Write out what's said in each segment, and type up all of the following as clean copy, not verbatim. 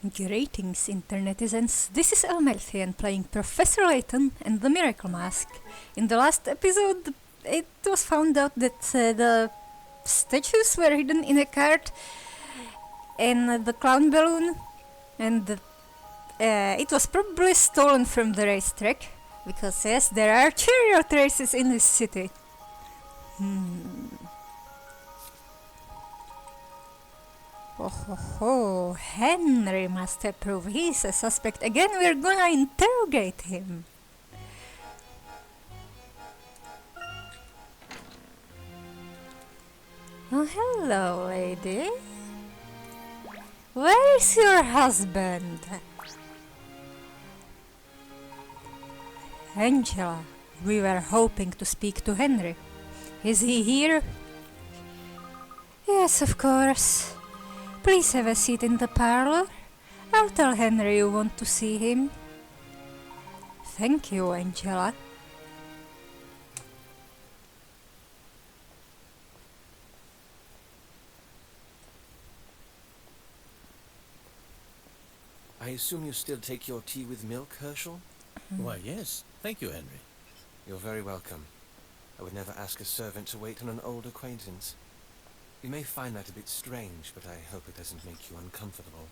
Greetings, internetizens. This is Elmerthien playing Professor Layton and the Miracle Mask. In the last episode, it was found out that the statues were hidden in a cart and the clown balloon, and it was probably stolen from the racetrack, because yes, there are chariot races in this city. Oh, Henry must approve. He's a suspect. Again, we're gonna interrogate him. Oh, hello, lady. Where is your husband? Angela, we were hoping to speak to Henry. Is he here? Yes, of course. Please have a seat in the parlor. I'll tell Henry you want to see him. Thank you, Angela. I assume you still take your tea with milk, Herschel? Why, yes. Thank you, Henry. You're very welcome. I would never ask a servant to wait on an old acquaintance. You may find that a bit strange, but I hope it doesn't make you uncomfortable.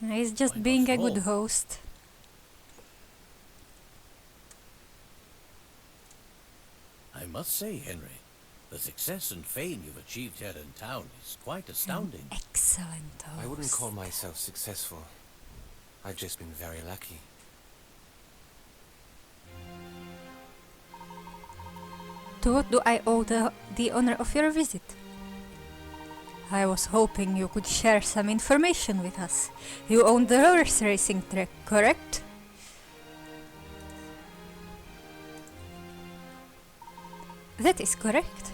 He's just Why being not a good all? host. I must say, Henry, the success and fame you've achieved here in town is quite astounding. Excellent host. I wouldn't call myself successful. I've just been very lucky. To what do I owe the honor of your visit? I was hoping you could share some information with us. You own the horse racing track, correct? That is correct.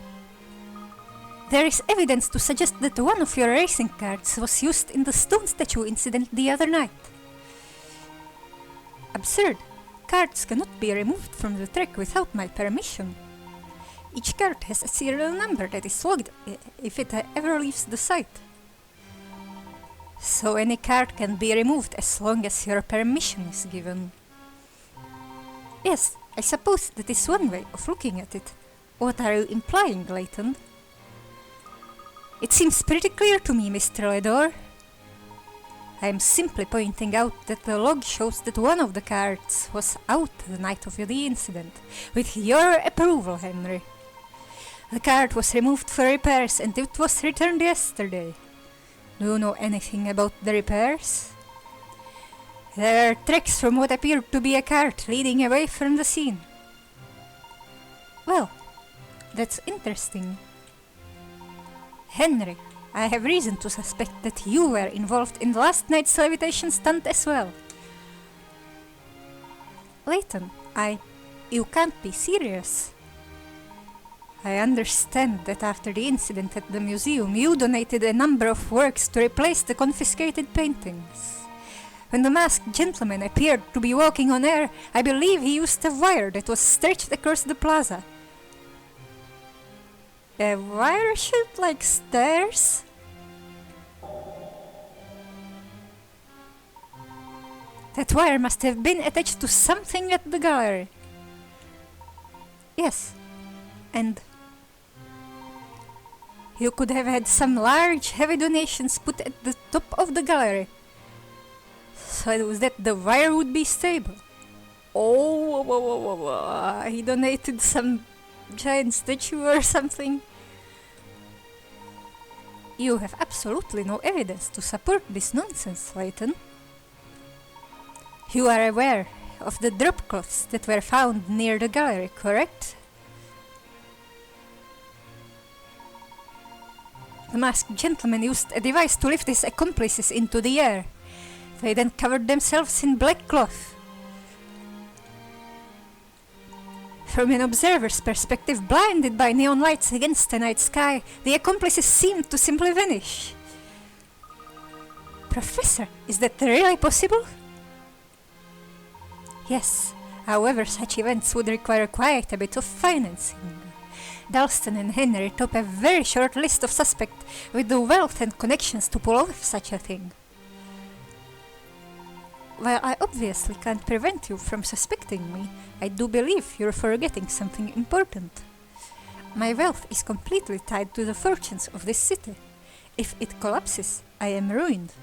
There is evidence to suggest that one of your racing carts was used in the stone statue incident the other night. Absurd. Carts cannot be removed from the track without my permission. Each cart has a serial number that is logged if it ever leaves the site. So any cart can be removed as long as your permission is given. Yes, I suppose that is one way of looking at it. What are you implying, Layton? It seems pretty clear to me, Mr. Ledore. I am simply pointing out that the log shows that one of the carts was out the night of the incident, with your approval, Henry. The cart was removed for repairs and it was returned yesterday. Do you know anything about the repairs? There are tracks from what appeared to be a cart leading away from the scene. Well, that's interesting. Henry, I have reason to suspect that you were involved in last night's levitation stunt as well. Layton, you can't be serious. I understand that after the incident at the museum, you donated a number of works to replace the confiscated paintings. When the masked gentleman appeared to be walking on air, I believe he used a wire that was stretched across the plaza. A wire shaped like stairs? That wire must have been attached to something at the gallery. Yes, and you could have had some large, heavy donations put at the top of the gallery, so that the wire would be stable. Oh, he donated some giant statue or something. You have absolutely no evidence to support this nonsense, Layton. You are aware of the drop cloths that were found near the gallery, correct? The masked gentleman used a device to lift his accomplices into the air. They then covered themselves in black cloth. From an observer's perspective, blinded by neon lights against the night sky, the accomplices seemed to simply vanish. Professor, is that really possible? Yes, however, such events would require quite a bit of financing. Dalston and Henry top a very short list of suspects with the wealth and connections to pull off such a thing. while I obviously can't prevent you from suspecting me, I do believe you're forgetting something important. My wealth is completely tied to the fortunes of this city. If it collapses, I am ruined.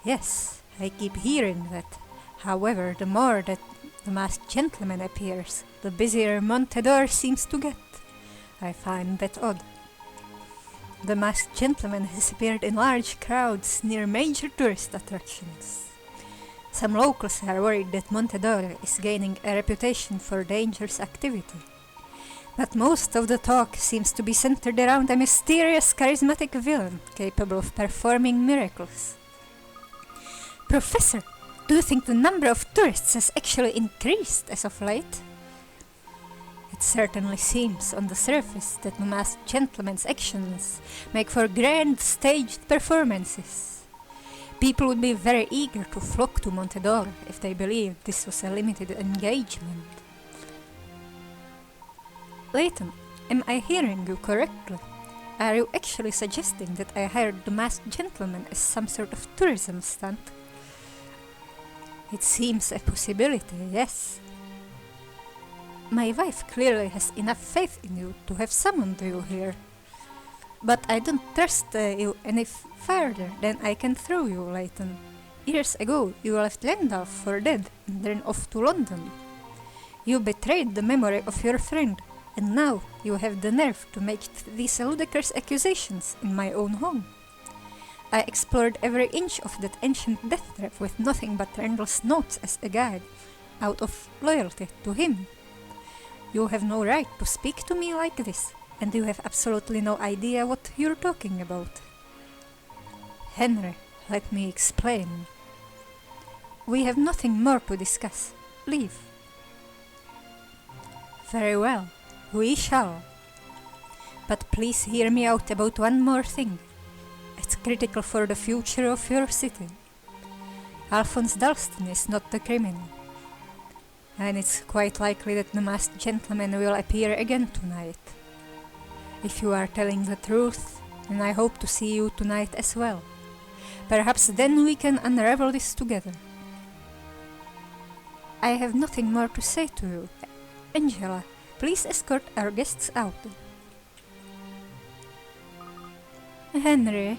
Yes, I keep hearing that. However, the more that the masked gentleman appears, the busier Montedor seems to get. I find that odd. The masked gentleman has appeared in large crowds near major tourist attractions. Some locals are worried that Montedor is gaining a reputation for dangerous activity. But most of the talk seems to be centered around a mysterious, charismatic villain capable of performing miracles. Professor, do you think the number of tourists has actually increased as of late? It certainly seems on the surface that the masked gentleman's actions make for grand staged performances. People would be very eager to flock to Montedor if they believed this was a limited engagement. Layton, am I hearing you correctly? Are you actually suggesting that I hired the masked gentleman as some sort of tourism stunt? It seems a possibility, yes. My wife clearly has enough faith in you to have summoned you here. But I don't trust you any further than I can throw you, Layton. Years ago, you left Landau for dead and ran off to London. You betrayed the memory of your friend, and now you have the nerve to make these ludicrous accusations in my own home. I explored every inch of that ancient death trap with nothing but Randall's notes as a guide, out of loyalty to him. You have no right to speak to me like this, and you have absolutely no idea what you're talking about. Henry, let me explain. We have nothing more to discuss. Leave. Very well, we shall. But please hear me out about one more thing. It's critical for the future of your city. Alphonse Dalston is not the criminal. And it's quite likely that the masked gentleman will appear again tonight. If you are telling the truth, then I hope to see you tonight as well. Perhaps then we can unravel this together. I have nothing more to say to you. Angela, please escort our guests out. Henry.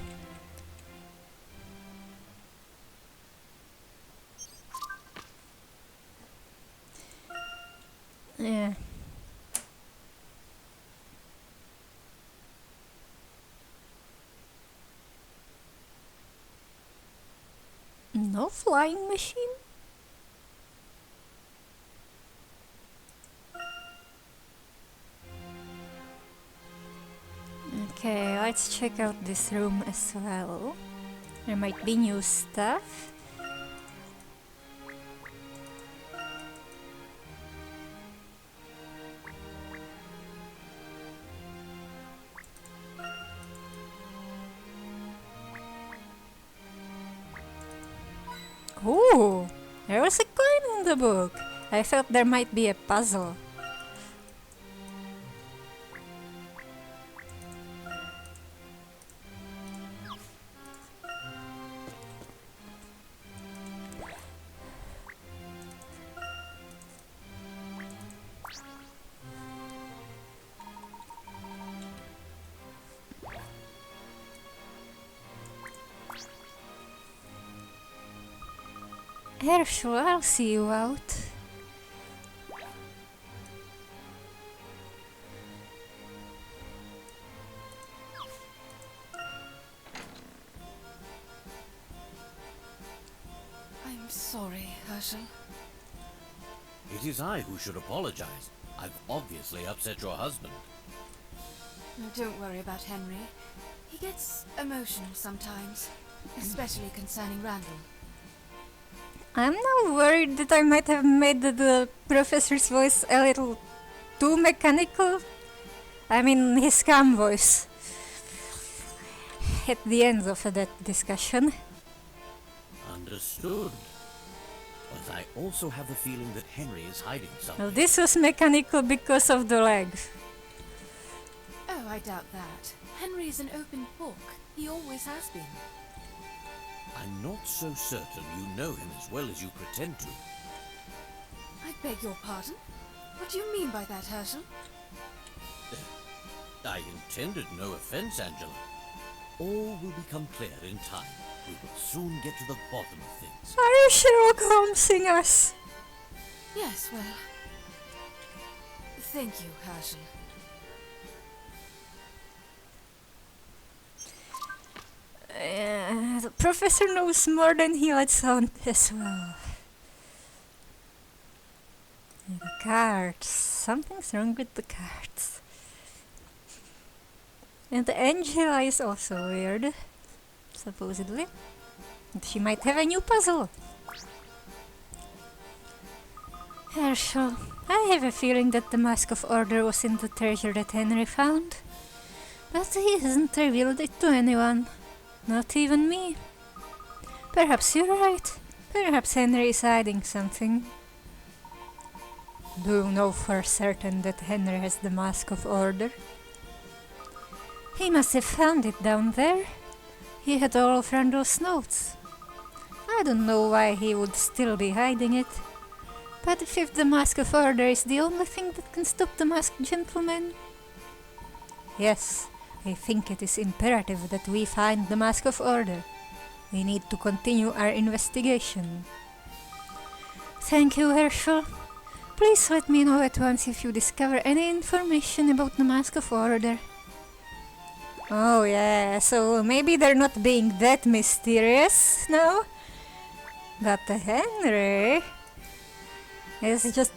Yeah. No flying machine? Okay, let's check out this room as well. There might be new stuff. Ooh, there was a coin in the book. I thought there might be a puzzle. Herschel, I'll see you out. I'm sorry, Herschel. It is I who should apologize. I've obviously upset your husband. Don't worry about Henry. He gets emotional sometimes, especially concerning Randall. I'm now worried that I might have made the professor's voice a little too mechanical. I mean, his calm voice at the end of that discussion. Understood. But I also have the feeling that Henry is hiding something. Well, this was mechanical because of the lag. Oh, I doubt that. Henry is an open book. He always has been. I'm not so certain you know him as well as you pretend to. I beg your pardon? What do you mean by that, Herschel? I intended no offense, Angela. All will become clear in time. We will soon get to the bottom of things. Are you Sherlock Holmesing us? Yes, well... Thank you, Herschel. The professor knows more than he lets on as well. The cards. Something's wrong with the cards. And Angela is also weird, supposedly. And she might have a new puzzle. Herschel, I have a feeling that the Mask of Order was in the treasure that Henry found. But he hasn't revealed it to anyone. Not even me. Perhaps you're right. Perhaps Henry is hiding something. Do you know for certain that Henry has the Mask of Order? He must have found it down there. He had all of Randall's notes. I don't know why he would still be hiding it. But if the Mask of Order is the only thing that can stop the Masked Gentleman... Yes, I think it is imperative that we find the Mask of Order. We need to continue our investigation. Thank you, Herschel. Please let me know at once if you discover any information about the Mask of Order. Oh yeah, so maybe they're not being that mysterious now? But Henry is just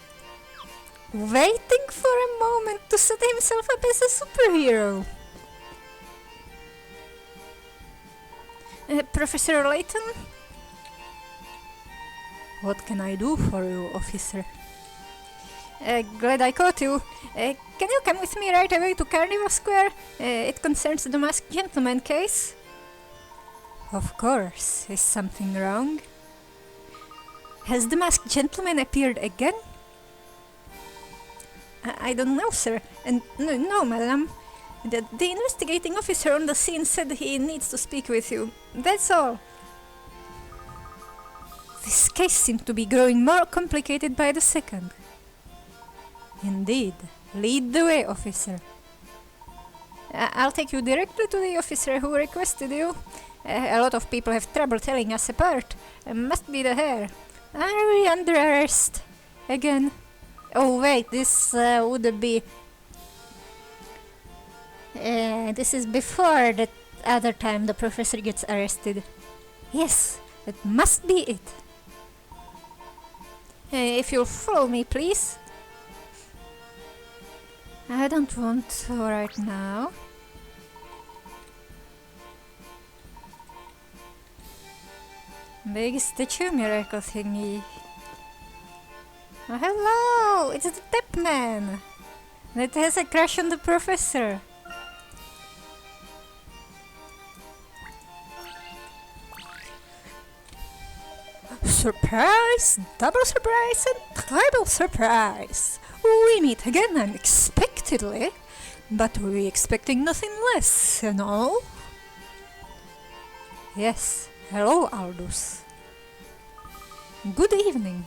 waiting for a moment to set himself up as a superhero. Professor Layton? What can I do for you, officer? Glad I caught you. Can you come with me right away to Carnival Square? It concerns the Masked Gentleman case. Of course. Is something wrong? Has the Masked Gentleman appeared again? I don't know, sir. And no, madam. The investigating officer on the scene said he needs to speak with you. That's all. This case seemed to be growing more complicated by the second. Indeed. Lead the way, officer. I'll take you directly to the officer who requested you. A lot of people have trouble telling us apart. Must be the hair. Are we under arrest? Again? Oh wait, this would be... this is before that other time the professor gets arrested. Yes, that must be it. If you'll follow me, please. I don't want to right now. Big statue miracle thingy. Oh, hello! It's the Tap Man! That has a crush on the professor. Surprise! Double surprise and triple surprise! We meet again unexpectedly, but we expecting nothing less, you know? Yes, hello Aldous. Good evening.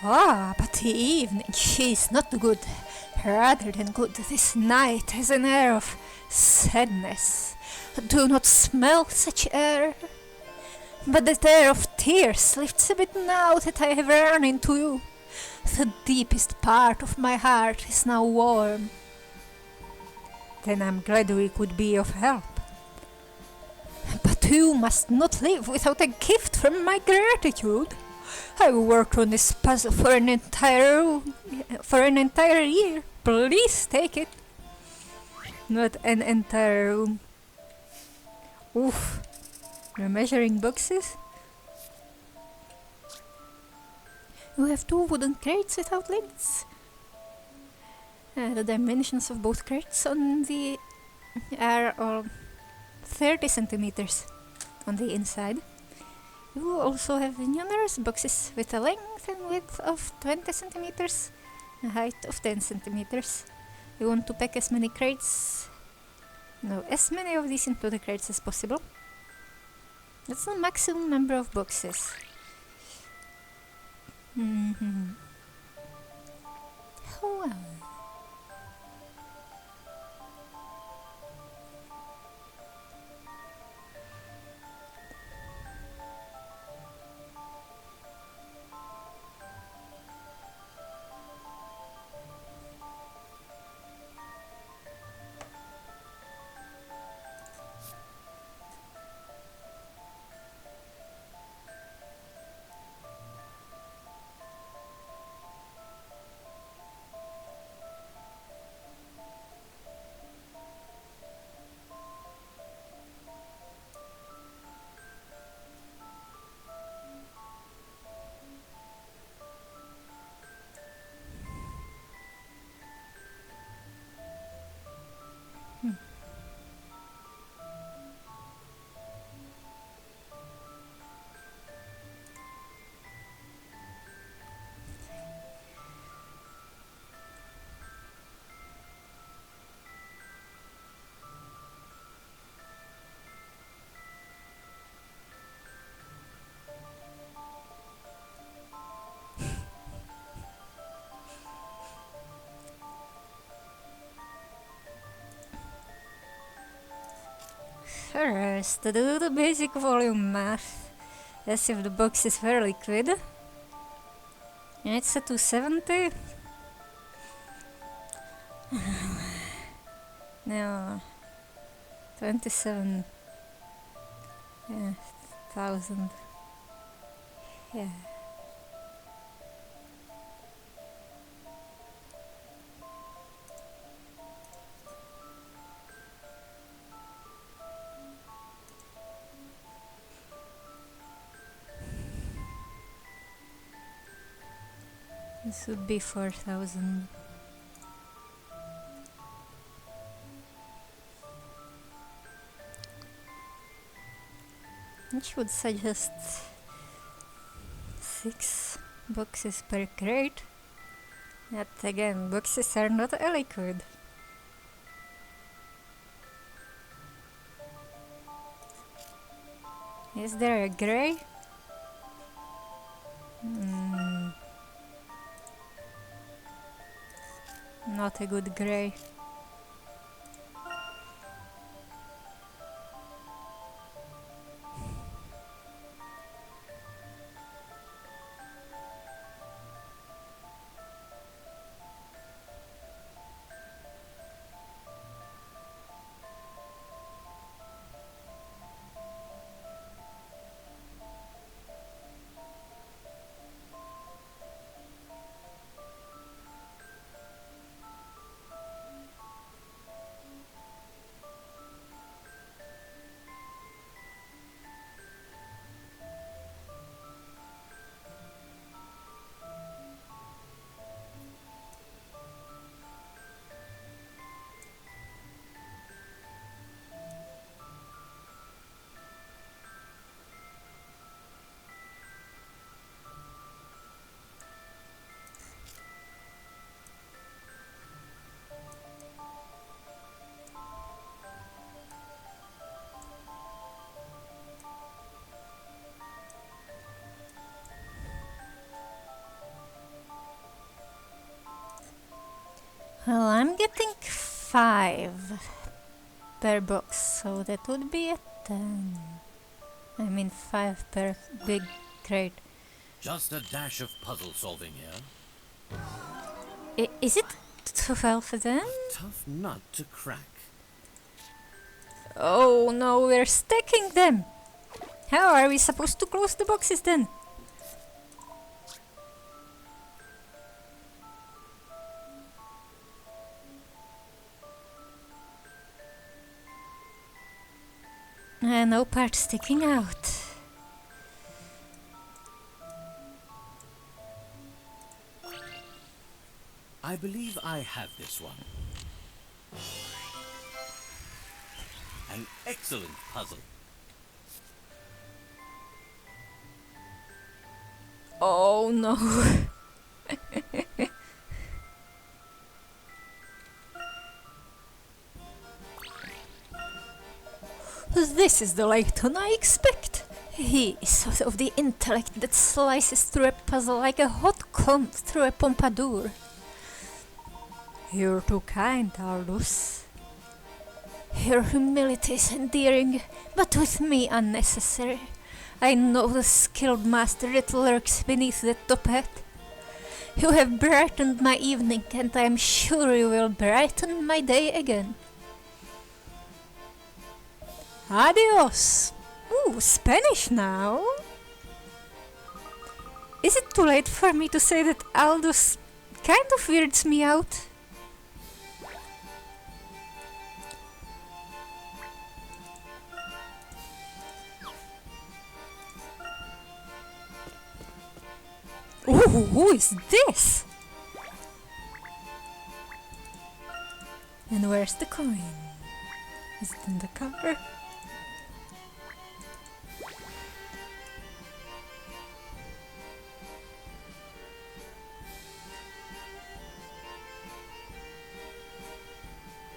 Ah, but the evening, she's not good. Rather than good, this night has an air of sadness. Do not smell such air. But that air of tears lifts a bit now that I have run into you. The deepest part of my heart is now warm. Then I'm glad we could be of help. But you must not live without a gift from my gratitude. I worked on this puzzle for an entire year. Please take it. Not an entire room. Oof. You're measuring boxes? You have 2 wooden crates without lids. The dimensions of both crates on the are all 30 centimeters on the inside. You also have numerous boxes with a length and width of 20 centimeters, a height of 10 centimeters. You want to pack as many crates, no, as many of these into the crates as possible. That's the maximum number of boxes. Well. First, to do the basic volume math, as if the box is very liquid. And it's a 270. No, 27 thousand. Yeah. This would be 4,000. Which would suggest 6 boxes per crate. Yet again, boxes are not a liquid. Is there a grey? Not a good grey. Well, I'm getting 5 per box, so that would be a 10. I mean 5 per big crate. Just a dash of puzzle solving here. Is it 12 then? Tough nut to crack. Oh no, we're stacking them! How are we supposed to close the boxes then? No part sticking out. I believe I have this one. An excellent puzzle. Oh no. This is the Layton I expect. He is sort of the intellect that slices through a puzzle like a hot comb through a pompadour. You're too kind, Aldous. Your humility is endearing, but with me unnecessary. I know the skilled master that lurks beneath the top hat. You have brightened my evening, and I am sure you will brighten my day again. Adios! Ooh, Spanish now! Is it too late for me to say that Aldous kind of weirds me out? Ooh, who is this? And where's the coin? Is it in the car?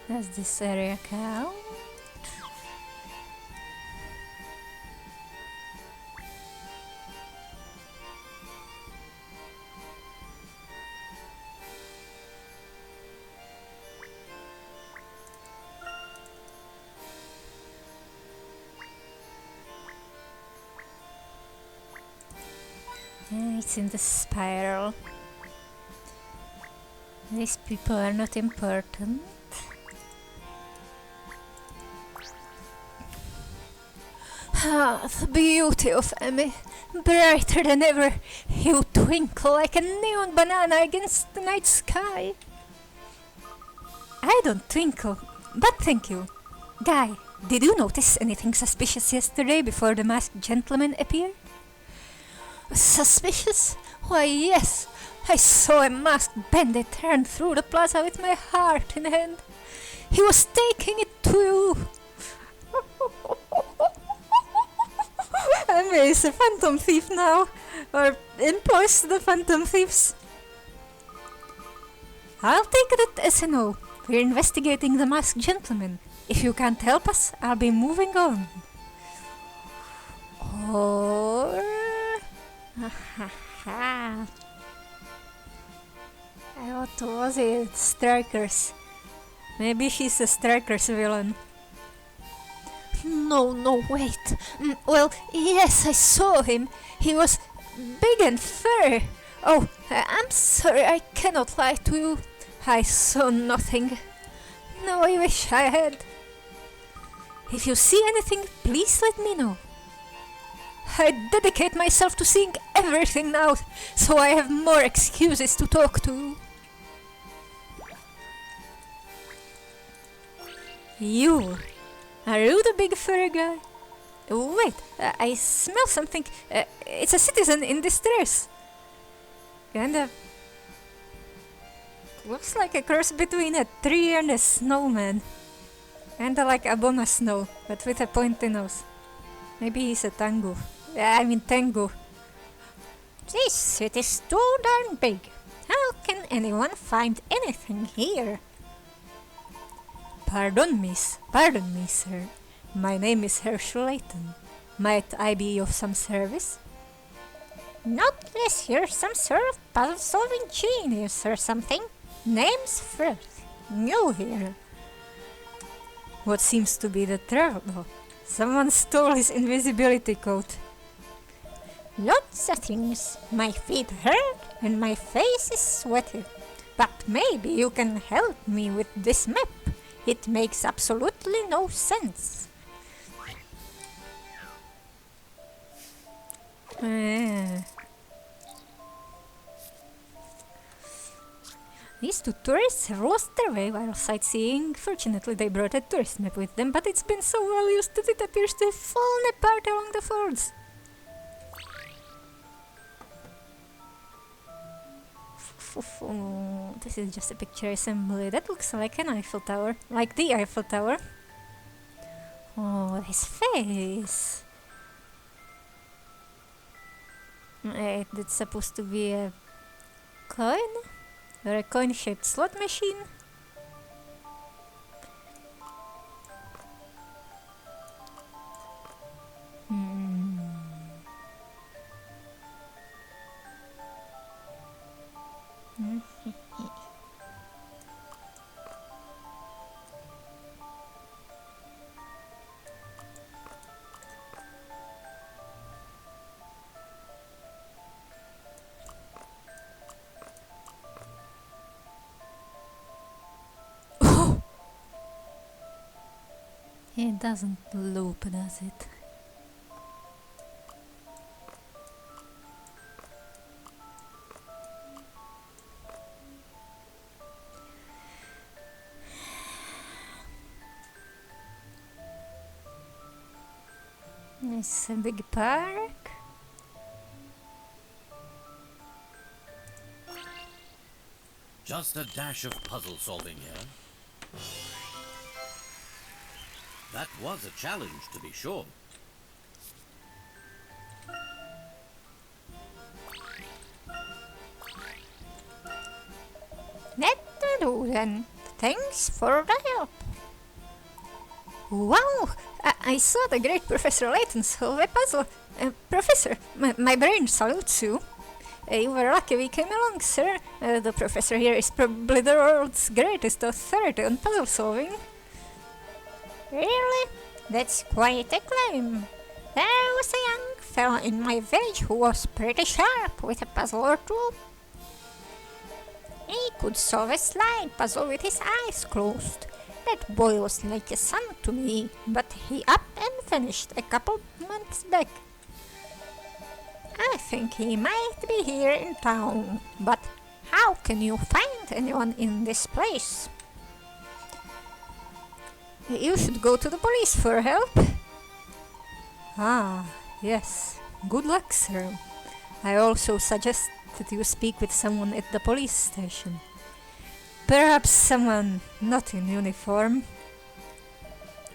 Does this area count? It's in the spiral. These people are not important. Ah, the beauty of Emmy, brighter than ever. You twinkle like a neon banana against the night sky. I don't twinkle, but thank you. Guy, did you notice anything suspicious yesterday before the masked gentleman appeared? Suspicious? Why, yes. I saw a masked bandit turn through the plaza with my heart in hand. He was taking it to you. Emmy is a phantom thief now, or employs the phantom thieves. I'll take it as a no. We're investigating the masked gentleman. If you can't help us, I'll be moving on. Or... What was it? Strikers. Maybe she's a Strikers villain. No, wait. Well, yes, I saw him. He was big and furry. Oh, I'm sorry, I cannot lie to you. I saw nothing. No, I wish I had. If you see anything, please let me know. I dedicate myself to seeing everything now, so I have more excuses to talk to you. You. Are you the big furry guy? Wait, I smell something. It's a citizen in distress. Kinda... looks like a cross between a tree and a snowman. Kinda like Aboma Snow, but with a pointy nose. Maybe he's a Tengu. Tengu. This city's too darn big. How can anyone find anything here? Pardon me, sir. My name is Professor Layton. Might I be of some service? Not unless you're some sort of puzzle-solving genius or something. Name's first. New here. What seems to be the trouble? Someone stole his invisibility coat. Lots of things. My feet hurt and my face is sweaty. But maybe you can help me with this map. It makes absolutely no sense. These two tourists have lost their way while sightseeing. Fortunately, they brought a tourist map with them, but it's been so well used that it appears to have fallen apart along the folds. This is just a picture assembly. That looks like an Eiffel Tower. Like the Eiffel Tower. Oh, his face. Wait, that's supposed to be a coin? Or a coin-shaped slot machine? It doesn't loop, does it? It's a big park. Just a dash of puzzle solving here. That was a challenge, to be sure. That'll do then. Thanks for the help. Wow! I saw the great Professor Layton solve a puzzle. Professor, my brain salutes you. You were lucky we came along, sir. The professor here is probably the world's greatest authority on puzzle solving. Really? That's quite a claim. There was a young fellow in my village who was pretty sharp with a puzzle or two. He could solve a slide puzzle with his eyes closed. That boy was like a son to me, but he up and finished a couple months back. I think he might be here in town, but how can you find anyone in this place? You should go to the police for help. Ah, yes. Good luck, sir. I also suggest that you speak with someone at the police station. Perhaps someone not in uniform.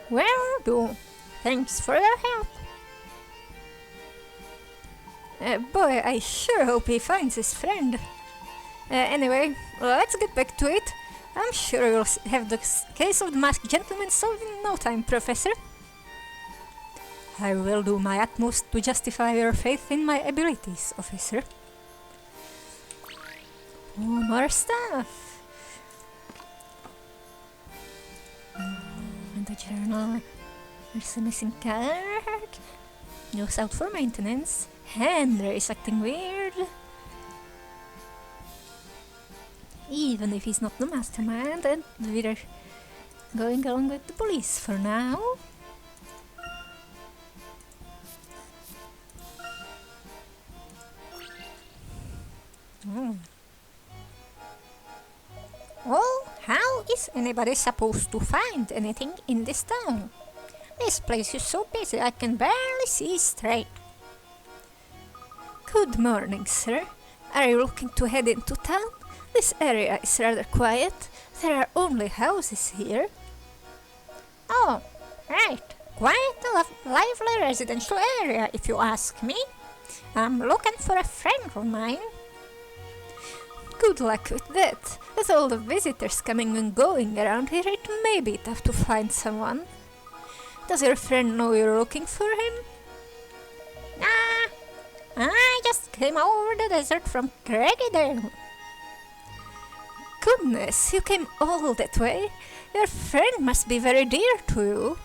Will do. Thanks for your help. Boy, I sure hope he finds his friend. Anyway, let's get back to it. I'm sure you'll have the case of the masked gentleman solved in no time, Professor. I will do my utmost to justify your faith in my abilities, officer. Oh, more stuff. And the journal. There's a missing card. Goes out for maintenance. Henry is acting weird. Even if he's not the mastermind, and we're going along with the police for now. Well, how is anybody supposed to find anything in this town? This place is so busy I can barely see straight. Good morning, sir. Are you looking to head into town? This area is rather quiet. There are only houses here. Oh, right. Quite a lively residential area, if you ask me. I'm looking for a friend of mine. Good luck with that. With all the visitors coming and going around here, it may be tough to find someone. Does your friend know you're looking for him? Nah, I just came over the desert from Craigydale. Goodness, you came all that way? Your friend must be very dear to you.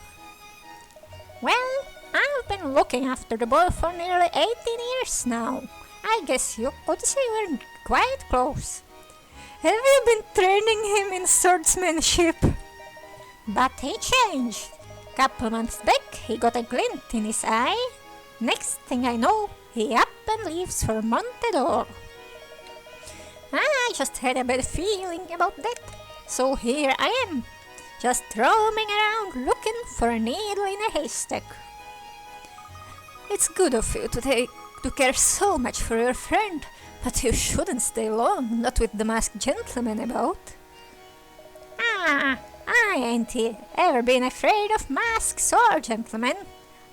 Well, I've been looking after the boy for nearly 18 years now. I guess you could say we're quite close. Have you been training him in swordsmanship? But he changed. Couple months back, he got a glint in his eye. Next thing I know, he up and leaves for Montedor. I just had a bad feeling about that, so here I am, just roaming around looking for a needle in a haystack. It's good of you to care so much for your friend, but you shouldn't stay long, not with the masked gentleman about. I ain't ever been afraid of masks or gentlemen.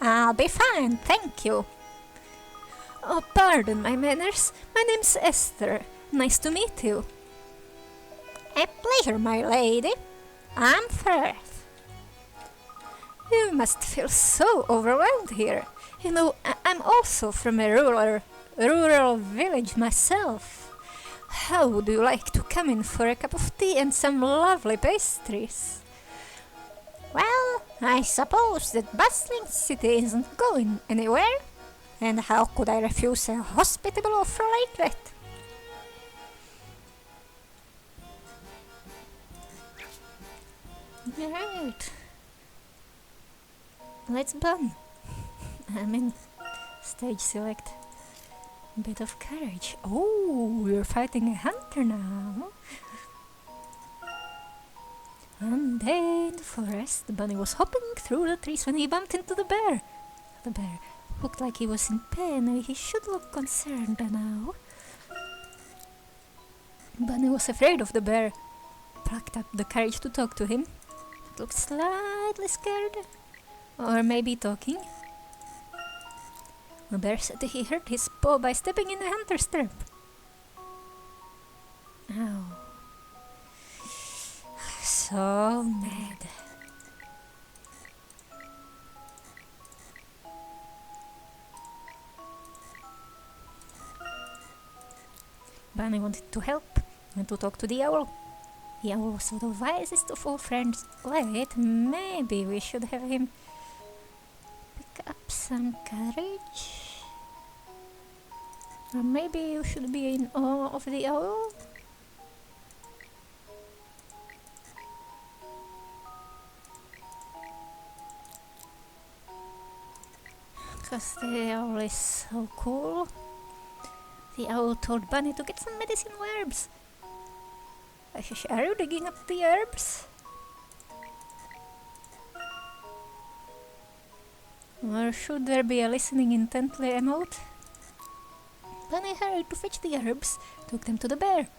I'll be fine, thank you. Oh, pardon my manners. My name's Esther. Nice to meet you. A pleasure, my lady. I'm Firth. You must feel so overwhelmed here. You know, I'm also from a rural village myself. How would you like to come in for a cup of tea and some lovely pastries? Well, I suppose that bustling city isn't going anywhere. And how could I refuse a hospitable offer like that? Right. Let's bun. I mean, stage select. Bit of courage. Oh, we're fighting a hunter now. One day in the forest, the bunny was hopping through the trees when he bumped into the bear. The bear looked like he was in pain, and he should look concerned by now. Bunny was afraid of the bear. Plucked up the courage to talk to him. It looked slightly scared. Or maybe talking. The bear said that he hurt his paw by stepping in the hunter's trap. Ow. So mad. Bunny wanted to help and to talk to the owl. The owl was the wisest of all friends. Wait, maybe we should have him pick up some courage. Or maybe you should be in awe of the owl. Because the owl is so cool. The owl told Bunny to get some medicinal herbs. Are you digging up the herbs? Or should there be a listening intently emote? Bunny hurried to fetch the herbs, took them to the bear,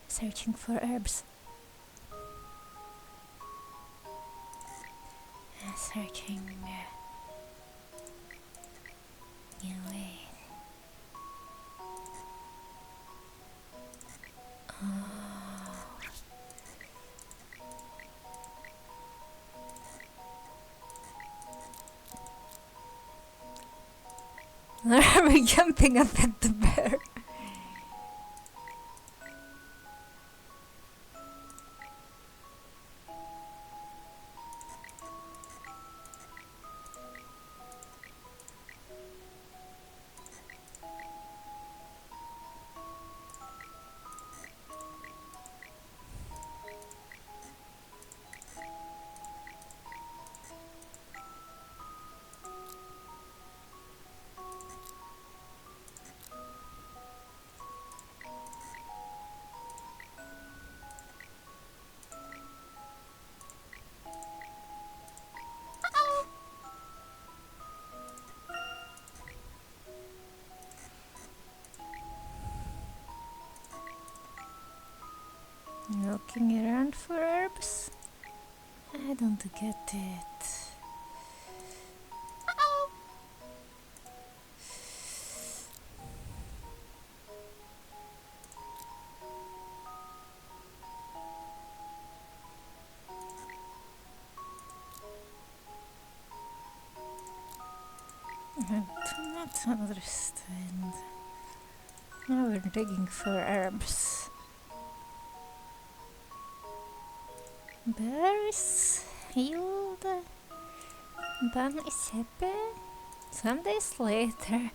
searching for herbs. Searching. Anyway. Are we jumping up at the bear? Looking around for herbs? I don't get it. I do not understand. Now we're digging for herbs. Bear is healed. Bunny is happy. Some days later,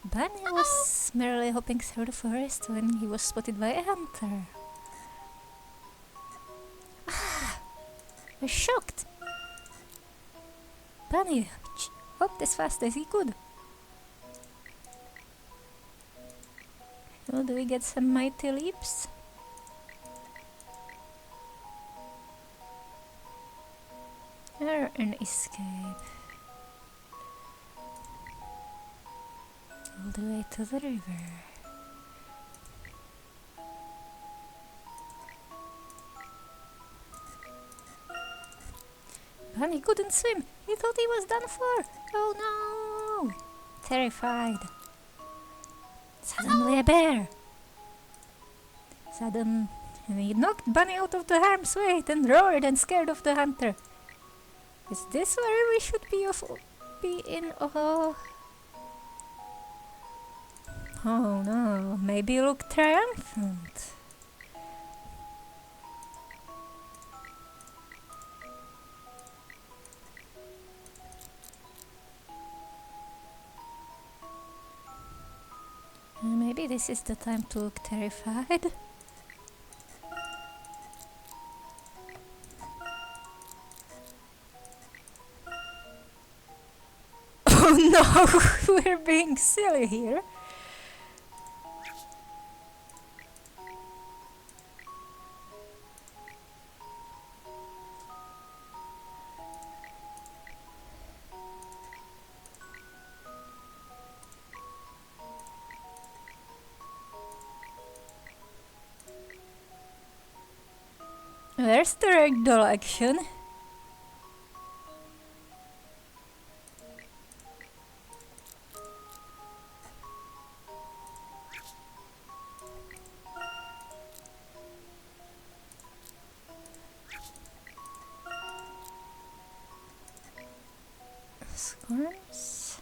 Bunny was merrily hopping through the forest when he was spotted by a hunter. I was shocked. Bunny hopped as fast as he could. Oh, do we get some mighty leaps? Or an escape? All the way to the river. Bunny couldn't swim. He thought he was done for. Oh no! Terrified. Suddenly a bear. And he knocked Bunny out of the harm's way and roared and scared off the hunter. Is this where we should be in awe? Oh no, maybe look triumphant. Maybe this is the time to look terrified. Oh, we're being silly here. Where's the ragdoll action? Squirms.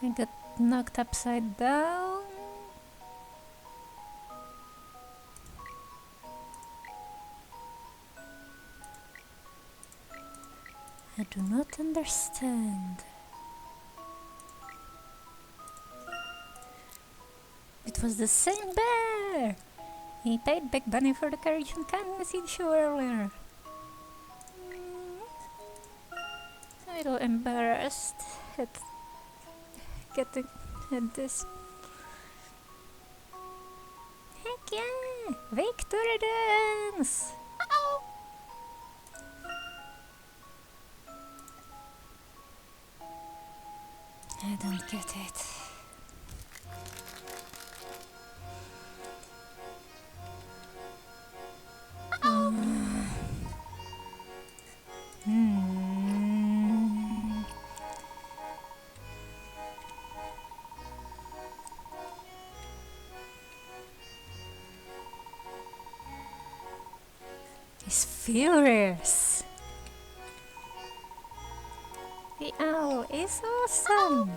I got knocked upside down. I do not understand. It was the same bear! He paid big money for the courage and kindness he'd show earlier. A little embarrassed at getting at this. Heck yeah! Victory dance! I don't get it. He's furious. The owl is awesome.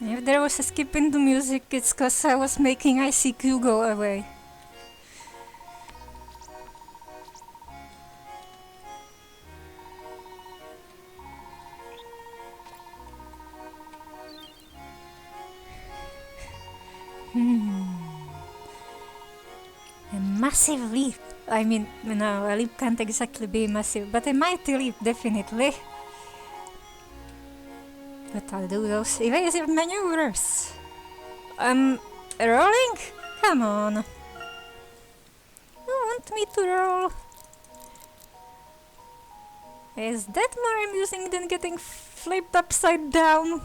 If there was a skip in the music, it's cause I was making ICQ go away. A massive leap. I mean, no, a leap can't exactly be massive, but a mighty leap, definitely. But I'll do those evasive maneuvers. Rolling? Come on. You want me to roll? Is that more amusing than getting flipped upside down?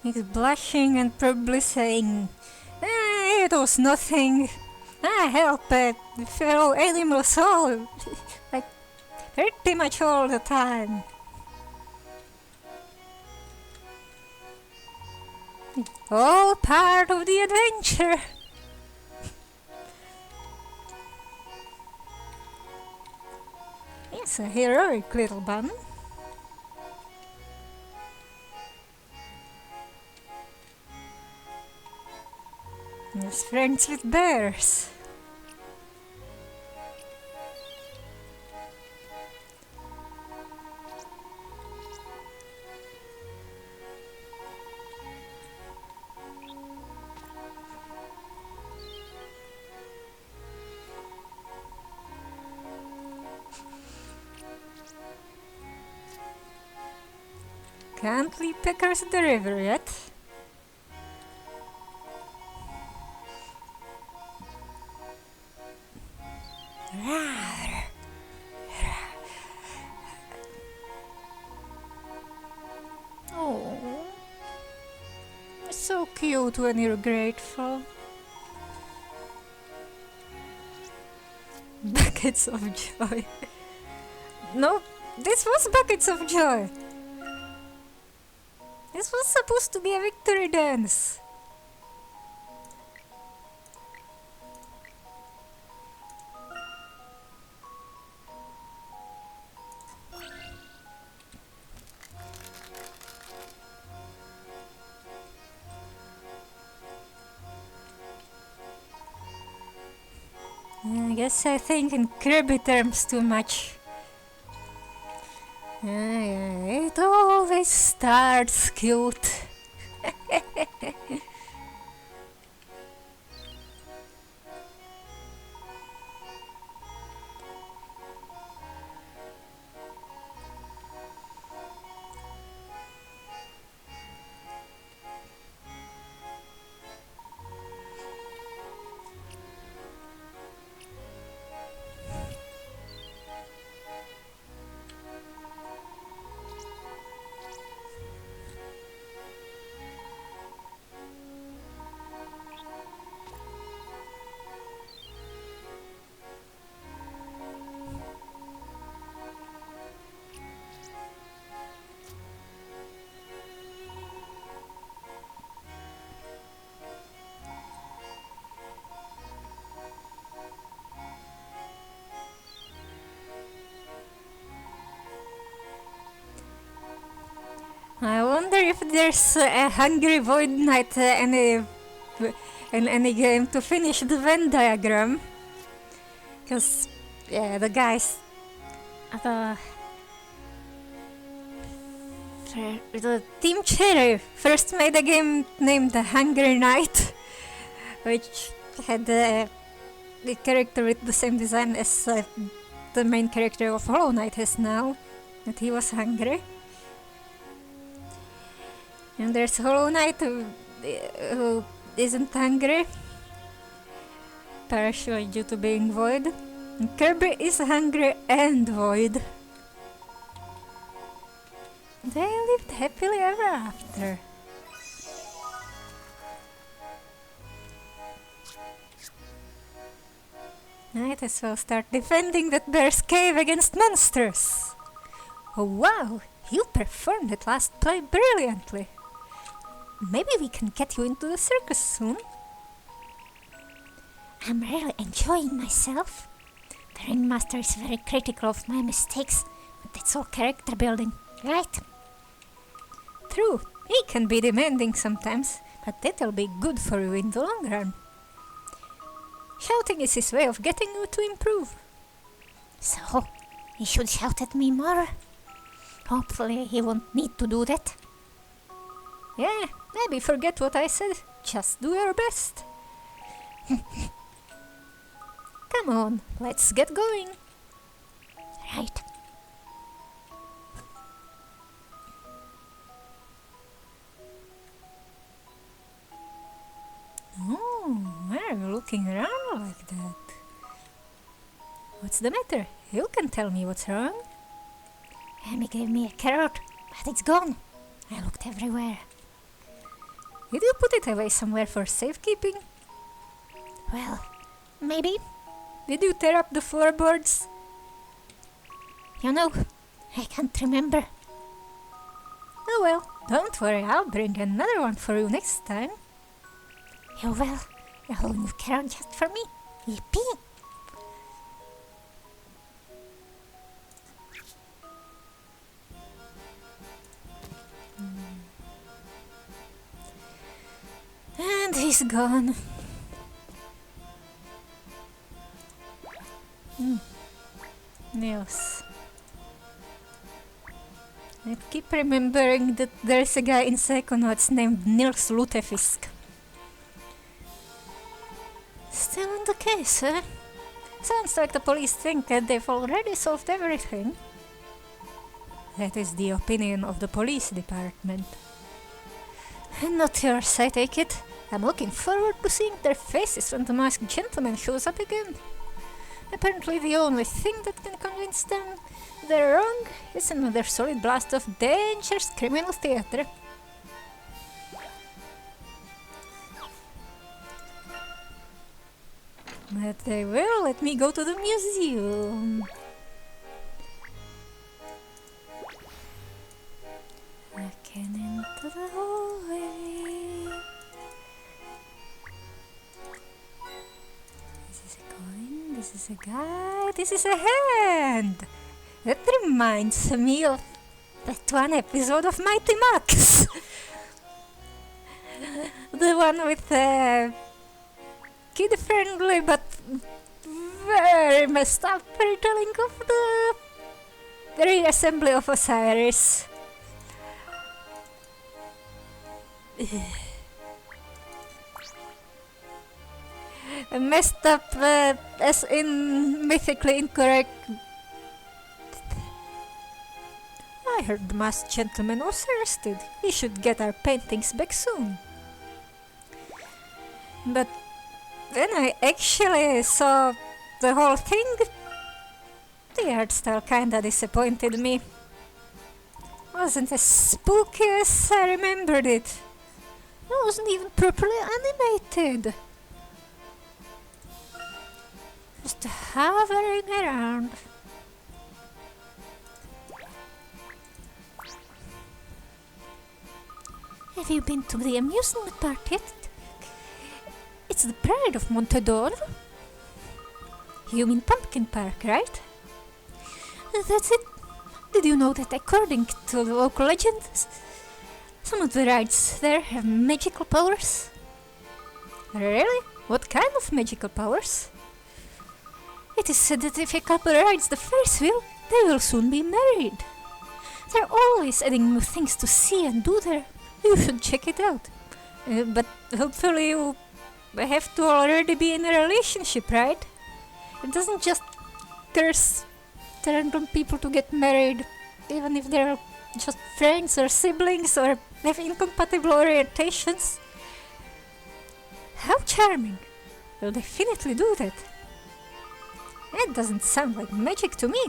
He's blushing and probably saying, it was nothing. I help fellow animals all, like, pretty much all the time. All part of the adventure. He's a heroic little bun. He's friends with bears. Can't leap across the river yet. Oh, you're so cute when you're grateful. Buckets of joy. No, this was buckets of joy. This was supposed to be a victory dance. I guess I think in Kirby terms too much. It always starts cute. I wonder if there's a hungry Void Knight in any game to finish the Venn diagram. Because, yeah, the guys... The Team Cherry first made a game named The Hungry Knight, which had a character with the same design as the main character of Hollow Knight has now, that he was hungry. And there's Hollow Knight who isn't hungry, partially due to being void. And Kirby is hungry and void. They lived happily ever after. Might as well start defending that bear's cave against monsters. Oh wow, you performed it last play brilliantly. Maybe we can get you into the circus soon. I'm really enjoying myself. The ringmaster is very critical of my mistakes, but that's all character building, right? True, he can be demanding sometimes, but that'll be good for you in the long run. Shouting is his way of getting you to improve. So, he should shout at me more. Hopefully he won't need to do that. Yeah, maybe forget what I said. Just do your best. Come on, let's get going. Right. Oh, why are you looking around like that? What's the matter? You can tell me what's wrong. Amy gave me a carrot, but it's gone. I looked everywhere. Did you put it away somewhere for safekeeping? Well, maybe. Did you tear up the floorboards? You know, I can't remember. Oh well, don't worry, I'll bring another one for you next time. Oh well, a whole new carrot just for me. Yippee! And he's gone. Nils. I keep remembering that there's a guy in Psychonauts named Nils Lutefisk. Still on the case, huh? Sounds like the police think that they've already solved everything. That is the opinion of the police department. And not yours, I take it. I'm looking forward to seeing their faces when the masked gentleman shows up again. Apparently the only thing that can convince them they're wrong is another solid blast of dangerous criminal theater. But they will let me go to the museum. I can enter the hallway. This is a coin, this is a guy, this is a hand! That reminds me of that one episode of Mighty Max. The one with kid-friendly but very messed up retelling of the reassembly of Osiris. Messed up as in mythically incorrect. I heard the masked gentleman was arrested. He should get our paintings back soon. But when I actually saw the whole thing, the art style kinda disappointed me. Wasn't as spooky as I remembered it. It wasn't even properly animated. Just hovering around. Have you been to the amusement park yet? It's the pride of Montador. You mean Pumpkin Park, right? That's it. Did you know that according to the local legends, some of the rides there have magical powers? Really? What kind of magical powers? It is said that if a couple rides the Ferris wheel, they will soon be married. They're always adding new things to see and do there. You should check it out. But hopefully you have to already be in a relationship, right? It doesn't just curse random people to get married, even if they're just friends or siblings or have incompatible orientations. How charming. Will definitely do that. It doesn't sound like magic to me.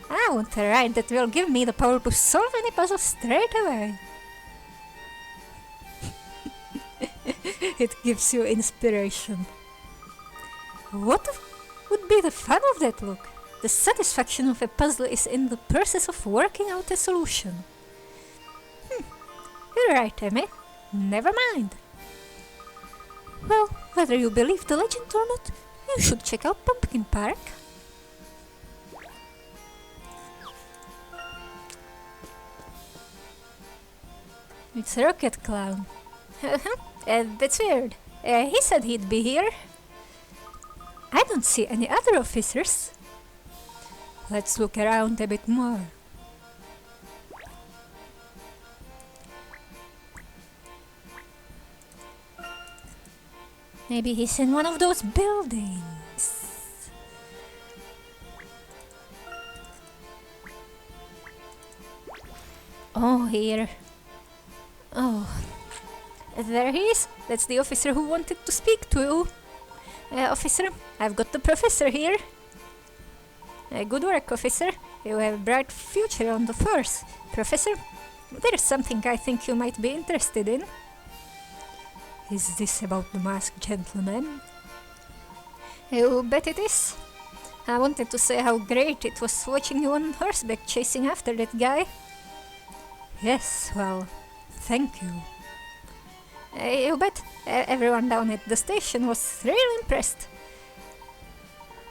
I want a ride that will give me the power to solve any puzzle straight away. It gives you inspiration. What would be the fun of that, look? The satisfaction of a puzzle is in the process of working out a solution. You're right, Emmy. Never mind. Well, whether you believe the legend or not, you should check out Pumpkin Park. It's Rocket Clown. That's weird. He said he'd be here. I don't see any other officers. Let's look around a bit more. Maybe he's in one of those buildings. Oh, here. Oh, there he is. That's the officer who wanted to speak to you. Officer, I've got the professor here. Good work, officer. You have a bright future on the force. Professor, there's something I think you might be interested in. Is this about the masked gentleman? You bet it is. I wanted to say how great it was watching you on horseback chasing after that guy. Yes, well, thank you. You bet. Everyone down at the station was really impressed.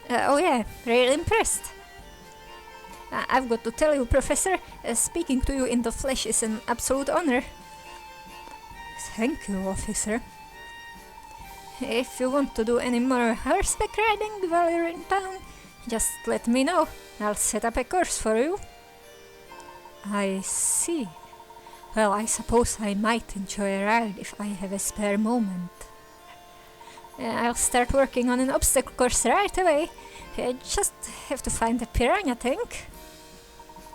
Oh yeah, really impressed. I've got to tell you, Professor, speaking to you in the flesh is an absolute honor. Thank you, officer. If you want to do any more horseback riding while you're in town, just let me know. I'll set up a course for you. I see. Well, I suppose I might enjoy a ride if I have a spare moment. I'll start working on an obstacle course right away. I just have to find a piranha tank.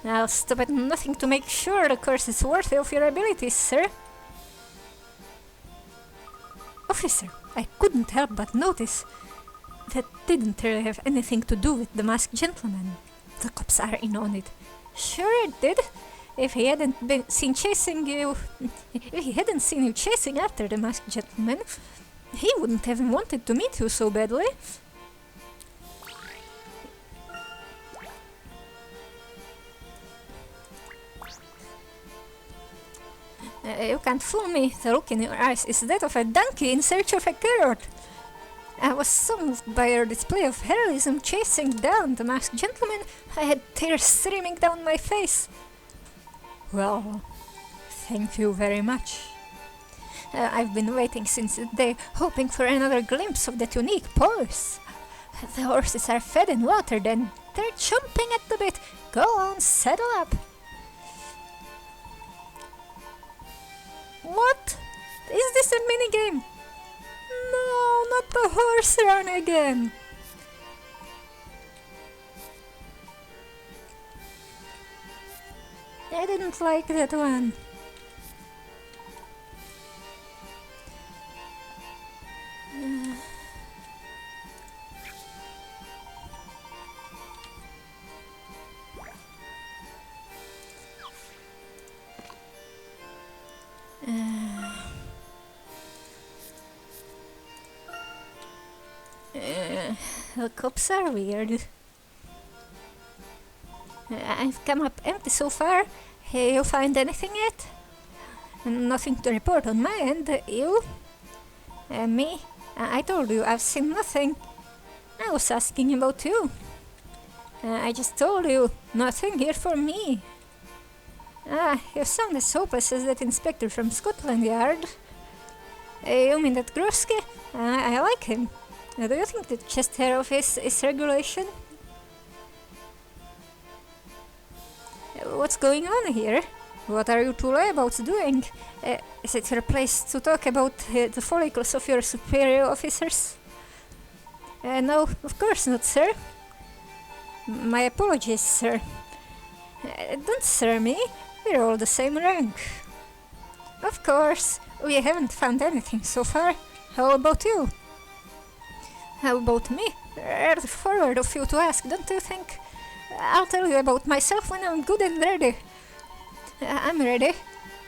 I'll stop at nothing to make sure the course is worthy of your abilities, sir. Officer, I couldn't help but notice that didn't really have anything to do with the masked gentleman. The cops are in on it. Sure it did. If he hadn't seen you chasing after the masked gentleman, he wouldn't have wanted to meet you so badly. You can't fool me. The look in your eyes is that of a donkey in search of a carrot. I was so moved by your display of heroism chasing down the masked gentleman, I had tears streaming down my face. Well, thank you very much. I've been waiting since the day, hoping for another glimpse of that unique pose. The horses are fed and watered and they're chomping at the bit. Go on, saddle up. What? Is this a minigame? No, not the horse run again. I didn't like that one. The cops are weird. I've come up empty so far. Hey, you find anything yet? Nothing to report on my end. You? Me? I told you I've seen nothing. I was asking about you. I just told you, nothing here for me. You sound as hopeless as that inspector from Scotland Yard. You mean that Groski? I like him. Do you think the chest hair of his is regulation? What's going on here? What are you two layabouts doing? Is it your place to talk about the follicles of your superior officers? No, of course not, sir. My apologies, sir. Don't sir me, we're all the same rank. Of course, we haven't found anything so far. How about you? How about me? Rather forward of you to ask, don't you think? I'll tell you about myself when I'm good and ready. I'm ready.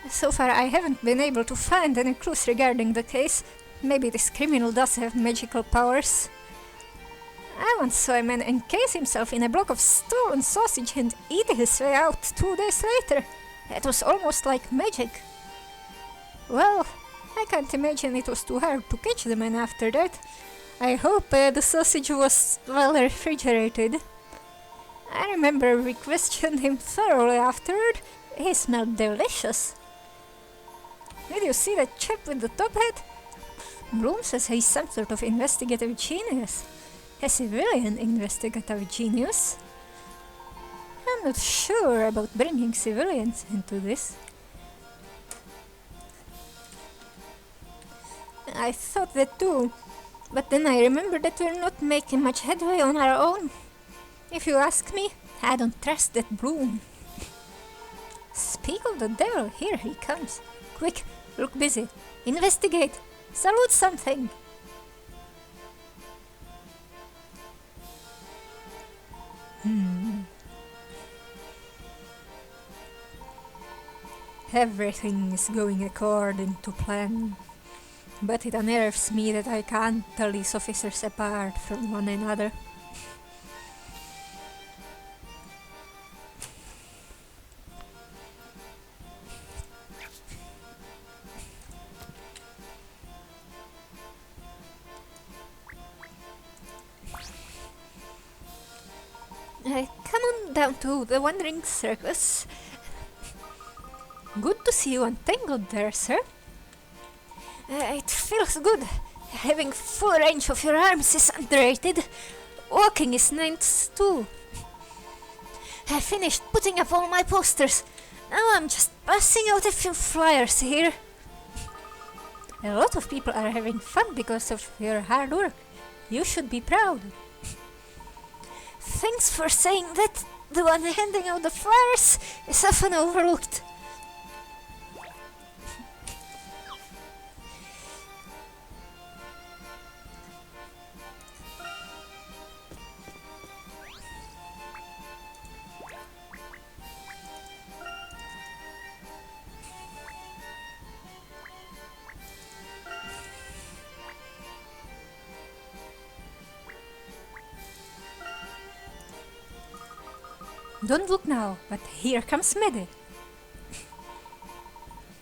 So far I haven't been able to find any clues regarding the case. Maybe this criminal does have magical powers. I once saw a man encase himself in a block of stolen sausage and eat his way out 2 days later. It was almost like magic. Well, I can't imagine it was too hard to catch the man after that. I hope the sausage was well refrigerated. I remember we questioned him thoroughly afterward. He smelled delicious. Did you see that chap with the top hat? Bloom says he's some sort of investigative genius. A civilian investigative genius. I'm not sure about bringing civilians into this. I thought that too, but then I remembered that we're not making much headway on our own. If you ask me, I don't trust that Bloom. Speak of the devil, here he comes. Quick, look busy. Investigate. Salute something. Everything is going according to plan. But it unnerves me that I can't tell these officers apart from one another. Come on down to the Wandering Circus. Good to see you untangled there, sir. It feels good. Having full range of your arms is underrated. Walking is nice too. I finished putting up all my posters. Now I'm just passing out a few flyers here. A lot of people are having fun because of your hard work. You should be proud. Thanks for saying that. The one handing out the flyers is often overlooked. Don't look now, but here comes Mede.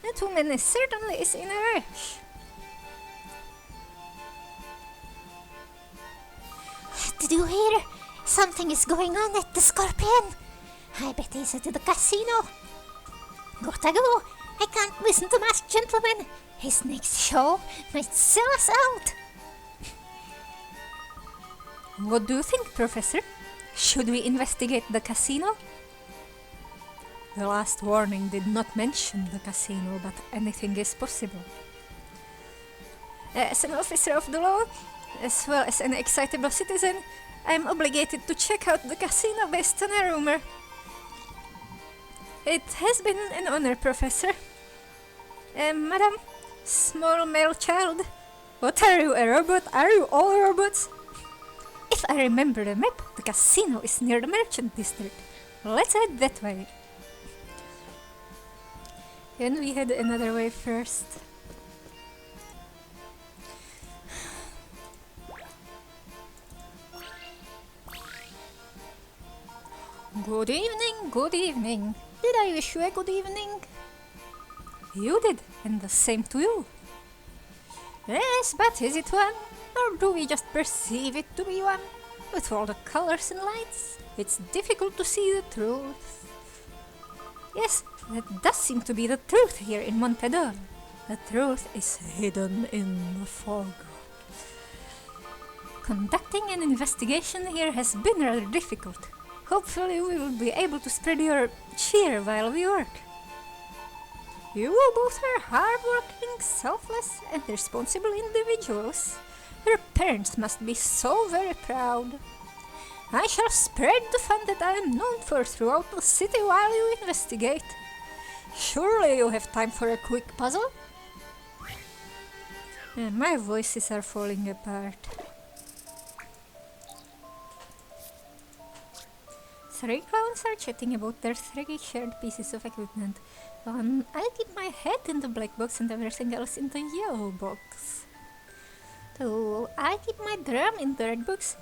That woman certainly is in a rush. Did you hear? Something is going on at the Scorpion. I bet he's at the casino. Gotta go. I can't listen to Masked Gentleman. His next show might sell us out. What do you think, Professor? Should we investigate the casino? The last warning did not mention the casino, but anything is possible. As an officer of the law, as well as an excitable citizen, I am obligated to check out the casino based on a rumor. It has been an honor, Professor. Madam, small male child, what are you, a robot? Are you all robots? If I remember the map, the casino is near the merchant district. Let's head that way. Can we head another way first? Good evening, good evening. Did I wish you a good evening? You did, and the same to you. Yes, but is it one? Or do we just perceive it to be one? With all the colors and lights, it's difficult to see the truth. Yes, that does seem to be the truth here in Montpedor. The truth is hidden in the fog. Conducting an investigation here has been rather difficult. Hopefully we will be able to spread your cheer while we work. You both are hard-working, selfless and responsible individuals. Your parents must be so very proud. I shall spread the fun that I am known for throughout the city while you investigate. Surely you have time for a quick puzzle? My voices are falling apart. 3 clowns are chatting about their 3 shared pieces of equipment. I'll keep my head in the black box and everything else in the yellow box. 2, I'll keep my drum in the red box,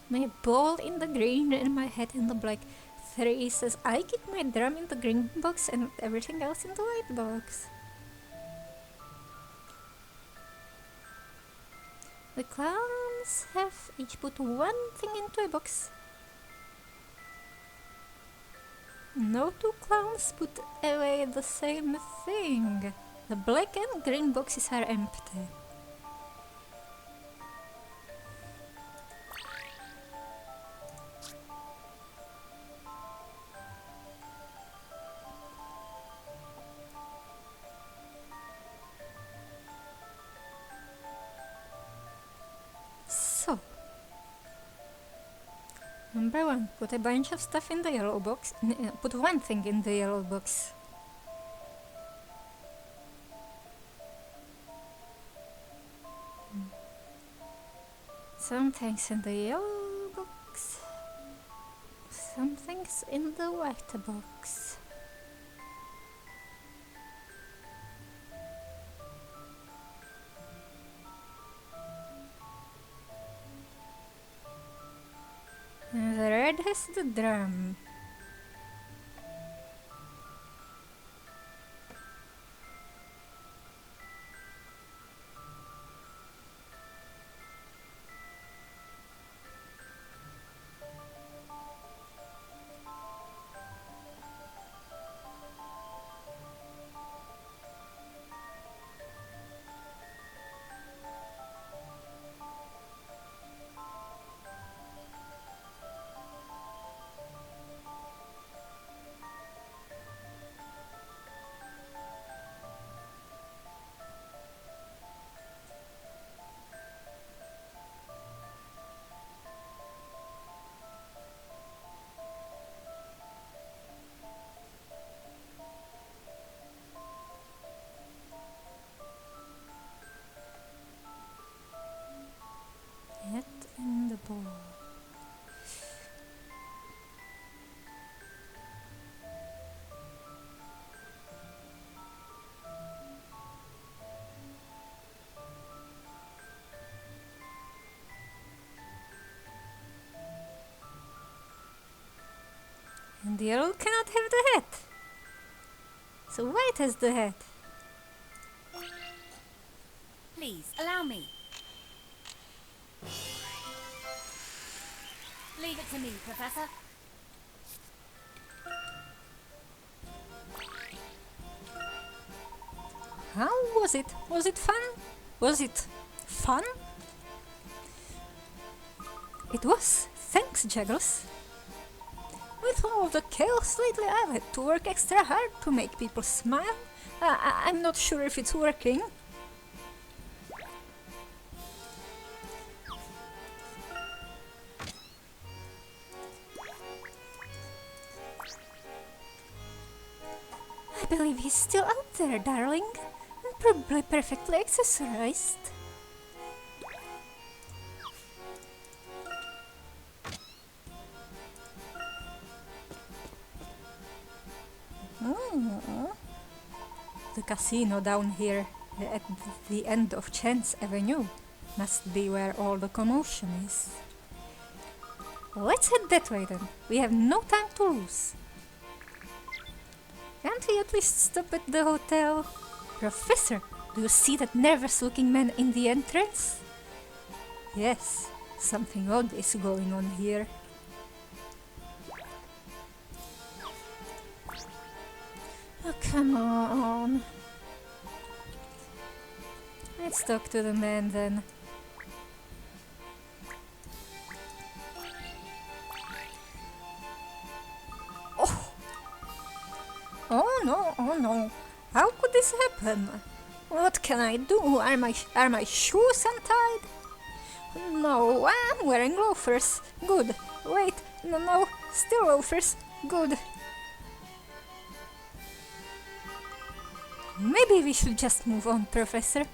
my ball in the green and my head in the black. 3 says I keep my drum in the green box and everything else in the white box. The clowns have each put 1 thing into a box. No 2 clowns put away the same thing. The black and green boxes are empty. So, number 1, put a bunch of stuff in the yellow box. Put 1 thing in the yellow box. Some things in the yellow box. Some things in the white box. And the red has the drum. Head in the ball. And the yellow cannot have the hat. So white has the hat. Please, allow me. Leave it to me, Professor. How was it? Was it fun? Was it fun? It was. Thanks, Juggles. With all the chaos lately, I've had to work extra hard to make people smile. I'm not sure if it's working. I believe he's still out there, darling, and probably perfectly accessorized. The casino down here at the end of Chance Avenue must be where all the commotion is. Let's head that way then. We have no time to lose. Can't we at least stop at the hotel? Professor, do you see that nervous-looking man in the entrance? Yes, something odd is going on here. Oh, come on. Let's talk to the man then. Oh no. How could this happen? What can I do? Are my shoes untied? No, I'm wearing loafers. Good. Wait, no, still loafers. Good. Maybe we should just move on, Professor.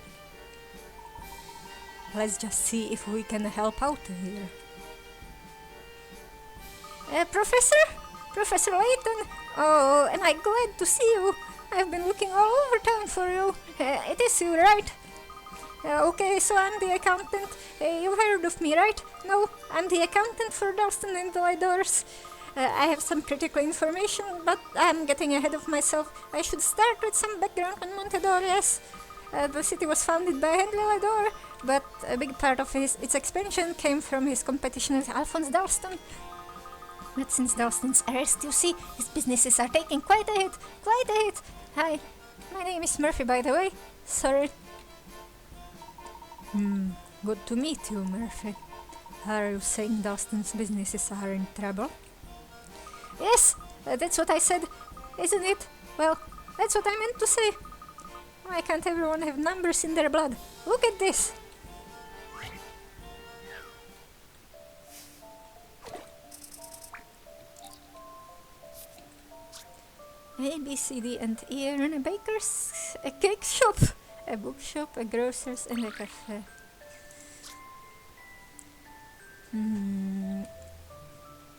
Let's just see if we can help out here. Professor? Professor Layton? Oh, am I glad to see you? I've been looking all over town for you. It is you, right? Okay, so I'm the accountant. You've heard of me, right? No, I'm the accountant for Dalston and Villadors. I have some critical information, but I'm getting ahead of myself. I should start with some background on Montador, yes. The city was founded by Henry Villador, but a big part of its expansion came from his competition with Alphonse Dalston. But since Dalston's arrest, you see, his businesses are taking quite a hit. Hi, my name is Murphy, by the way. Sorry. Good to meet you, Murphy. Are you saying Dalston's businesses are in trouble? Yes, that's what I said, isn't it? Well, that's what I meant to say. Why can't everyone have numbers in their blood? Look at this! A, B, C, D, and E are in a baker's, a cake shop, a bookshop, a grocer's, and a cafe.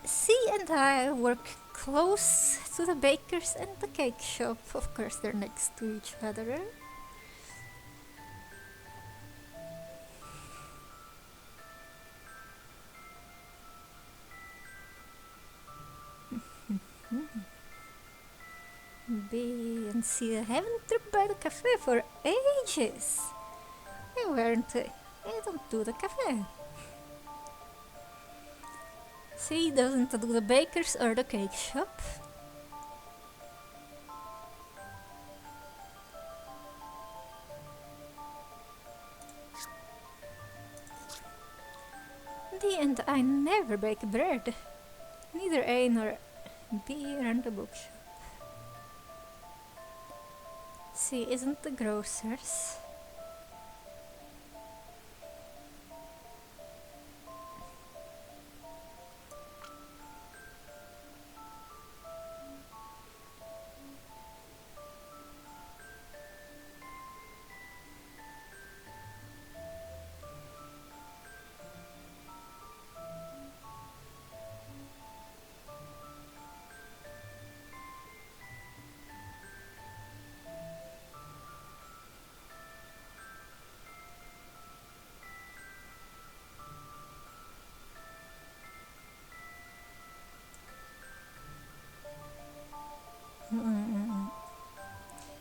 C and I work close to the baker's and the cake shop. Of course, they're next to each other. B and C haven't dropped by the cafe for ages. They weren't. They don't do the cafe. C doesn't do the baker's or the cake shop. D and I never bake bread. Neither A nor B run the bookshop. C isn't the grocer's.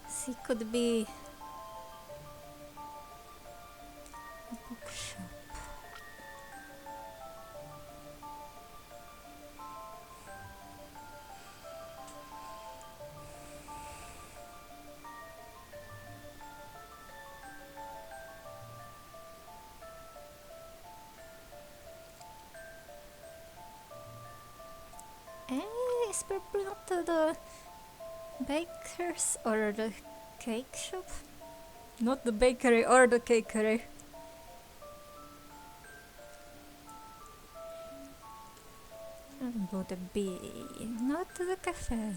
C could be a bookshop. probably not to the baker's or the cake shop. Not the bakery or the cakery. And go to B, not to the cafe.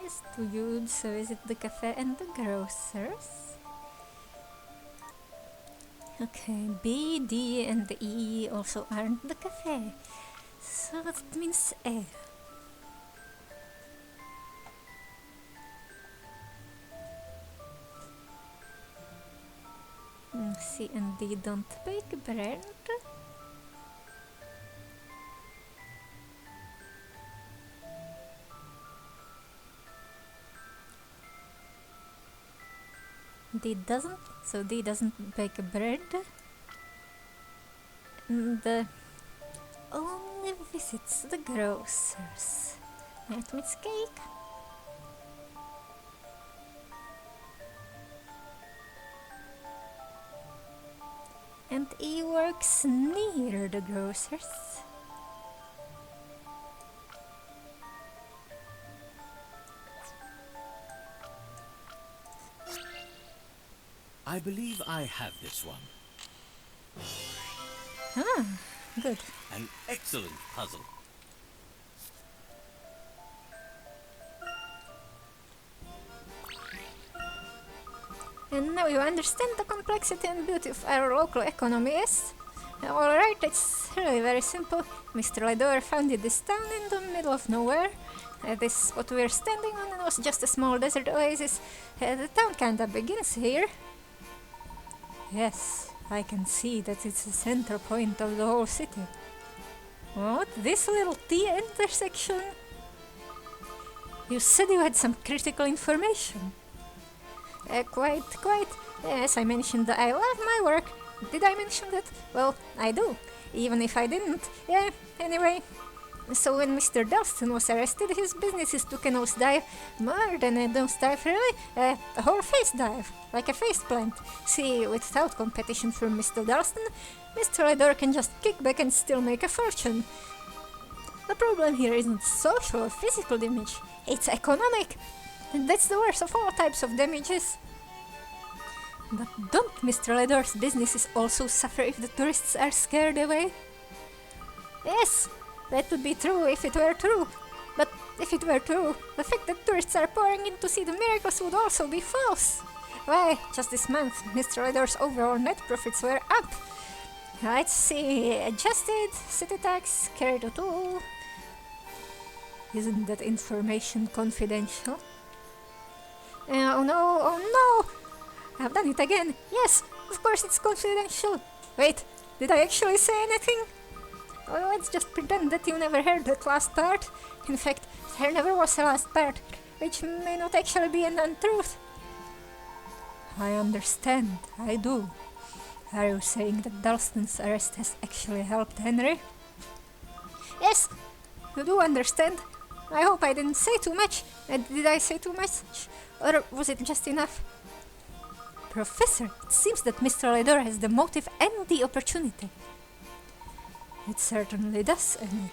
Yes, to you, so is it the cafe and the grocers? Okay, B, D, and the E also aren't the cafe. So that means A. C and D don't bake bread. D doesn't, so D doesn't bake bread. And only visits the grocers. That means cake. And E works near the grocers. I believe I have this one. Ah, good. An excellent puzzle. And now you understand the complexity and beauty of our local economy, yes? Alright, it's really very simple. Mr. Lador founded this town in the middle of nowhere. This spot we're standing on was just a small desert oasis. The town kinda begins here. Yes, I can see that it's the center point of the whole city. What? This little T intersection? You said you had some critical information. Quite. Yes, I mentioned that I love my work. Did I mention that? Well, I do. Even if I didn't. Yeah, anyway. So when Mr. Dalston was arrested, his businesses took a nosedive. More than a nosedive, really. A whole face dive. Like a face plant. See, without competition from Mr. Dalston, Mr. Lador can just kick back and still make a fortune. The problem here isn't social or physical damage. It's economic. And that's the worst of all types of damages. But don't Mr. Lador's businesses also suffer if the tourists are scared away? Yes, that would be true if it were true. But if it were true, the fact that tourists are pouring in to see the miracles would also be false. Why, just this month, Mr. Lador's overall net profits were up. Let's see, adjusted, city tax, carried to 2. Isn't that information confidential? Oh no! I've done it again. Yes, of course it's confidential. Wait, did I actually say anything? Well, let's just pretend that you never heard that last part. In fact, there never was a last part, which may not actually be an untruth. I understand, I do. Are you saying that Dalston's arrest has actually helped Henry? Yes, you do understand. I hope I didn't say too much. Did I say too much? Or was it just enough? Professor, it seems that Mr. Lador has the motive and the opportunity. It certainly does, Annie.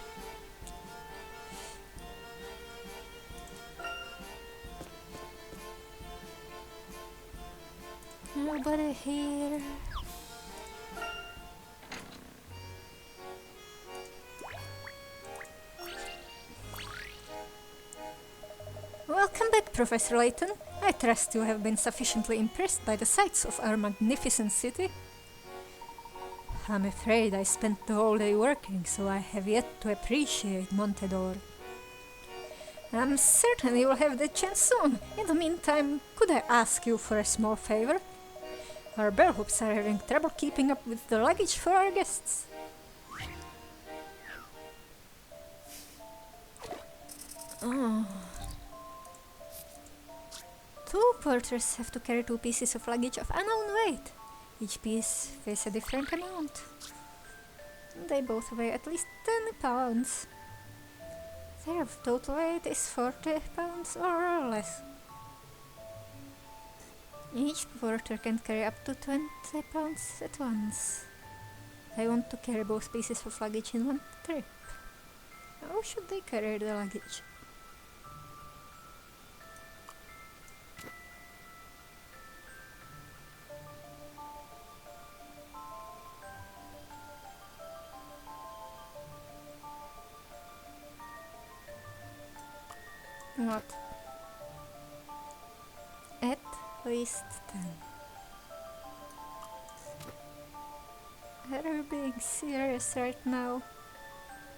Nobody here. Welcome back, Professor Layton. I trust you have been sufficiently impressed by the sights of our magnificent city. I'm afraid I spent the whole day working, so I have yet to appreciate Montedor. I'm certain you will have the chance soon. In the meantime, could I ask you for a small favor? Our bellhops are having trouble keeping up with the luggage for our guests. Oh. Two porters have to carry 2 pieces of luggage of unknown weight. Each piece weighs a different amount. They both weigh at least 10 pounds. Their total weight is 40 pounds or less. Each porter can carry up to 20 pounds at once. I want to carry both pieces of luggage in one trip. How should they carry the luggage? What? At least 10. Are you being serious right now?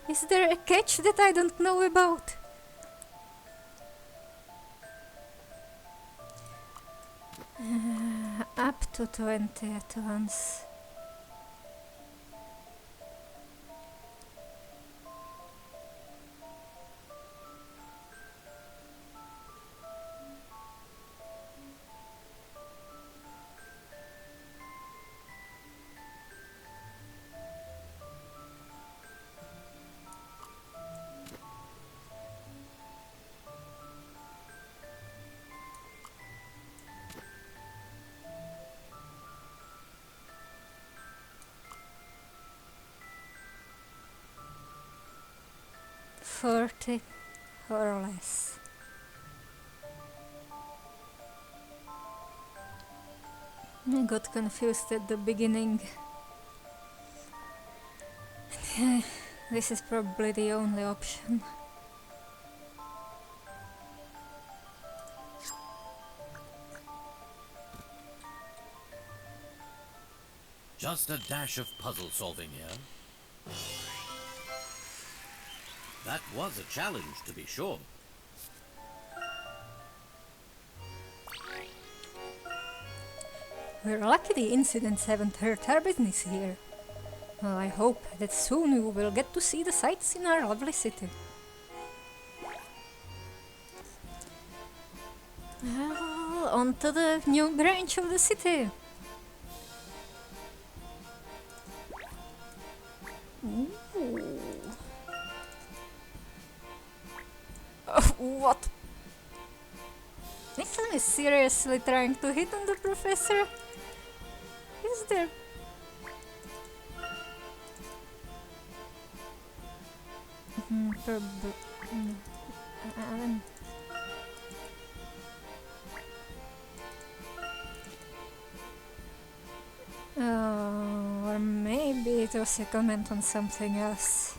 Is there a catch that I don't know about? Up to 20 at once. $40 or less. I got confused at the beginning. This is probably the only option. Just a dash of puzzle solving here. That was a challenge, to be sure. We're lucky the incidents haven't hurt our business here. Well, I hope that soon we will get to see the sights in our lovely city. Well, on to the new branch of the city. Ooh. What? This one is seriously trying to hit on the professor? Is there... or maybe it was a comment on something else.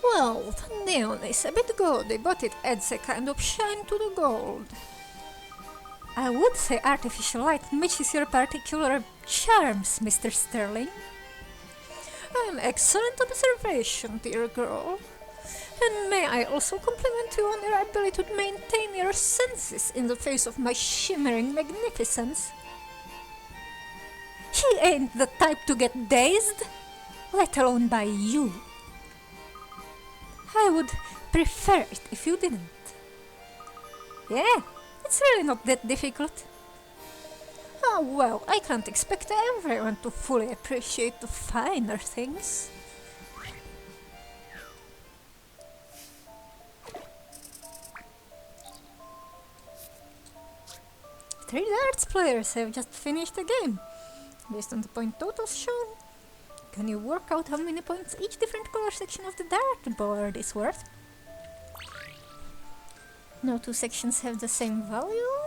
Well, the neon is a bit gaudy, but it adds a kind of shine to the gold. I would say artificial light matches your particular charms, Mr. Sterling. An excellent observation, dear girl. And may I also compliment you on your ability to maintain your senses in the face of my shimmering magnificence. He ain't the type to get dazed, let alone by you. I would prefer it if you didn't. Yeah, it's really not that difficult. Oh well, I can't expect everyone to fully appreciate the finer things. 3 darts players have just finished the game. Based on the point totals shown, can you work out how many points each different color section of the dartboard is worth? No 2 sections have the same value.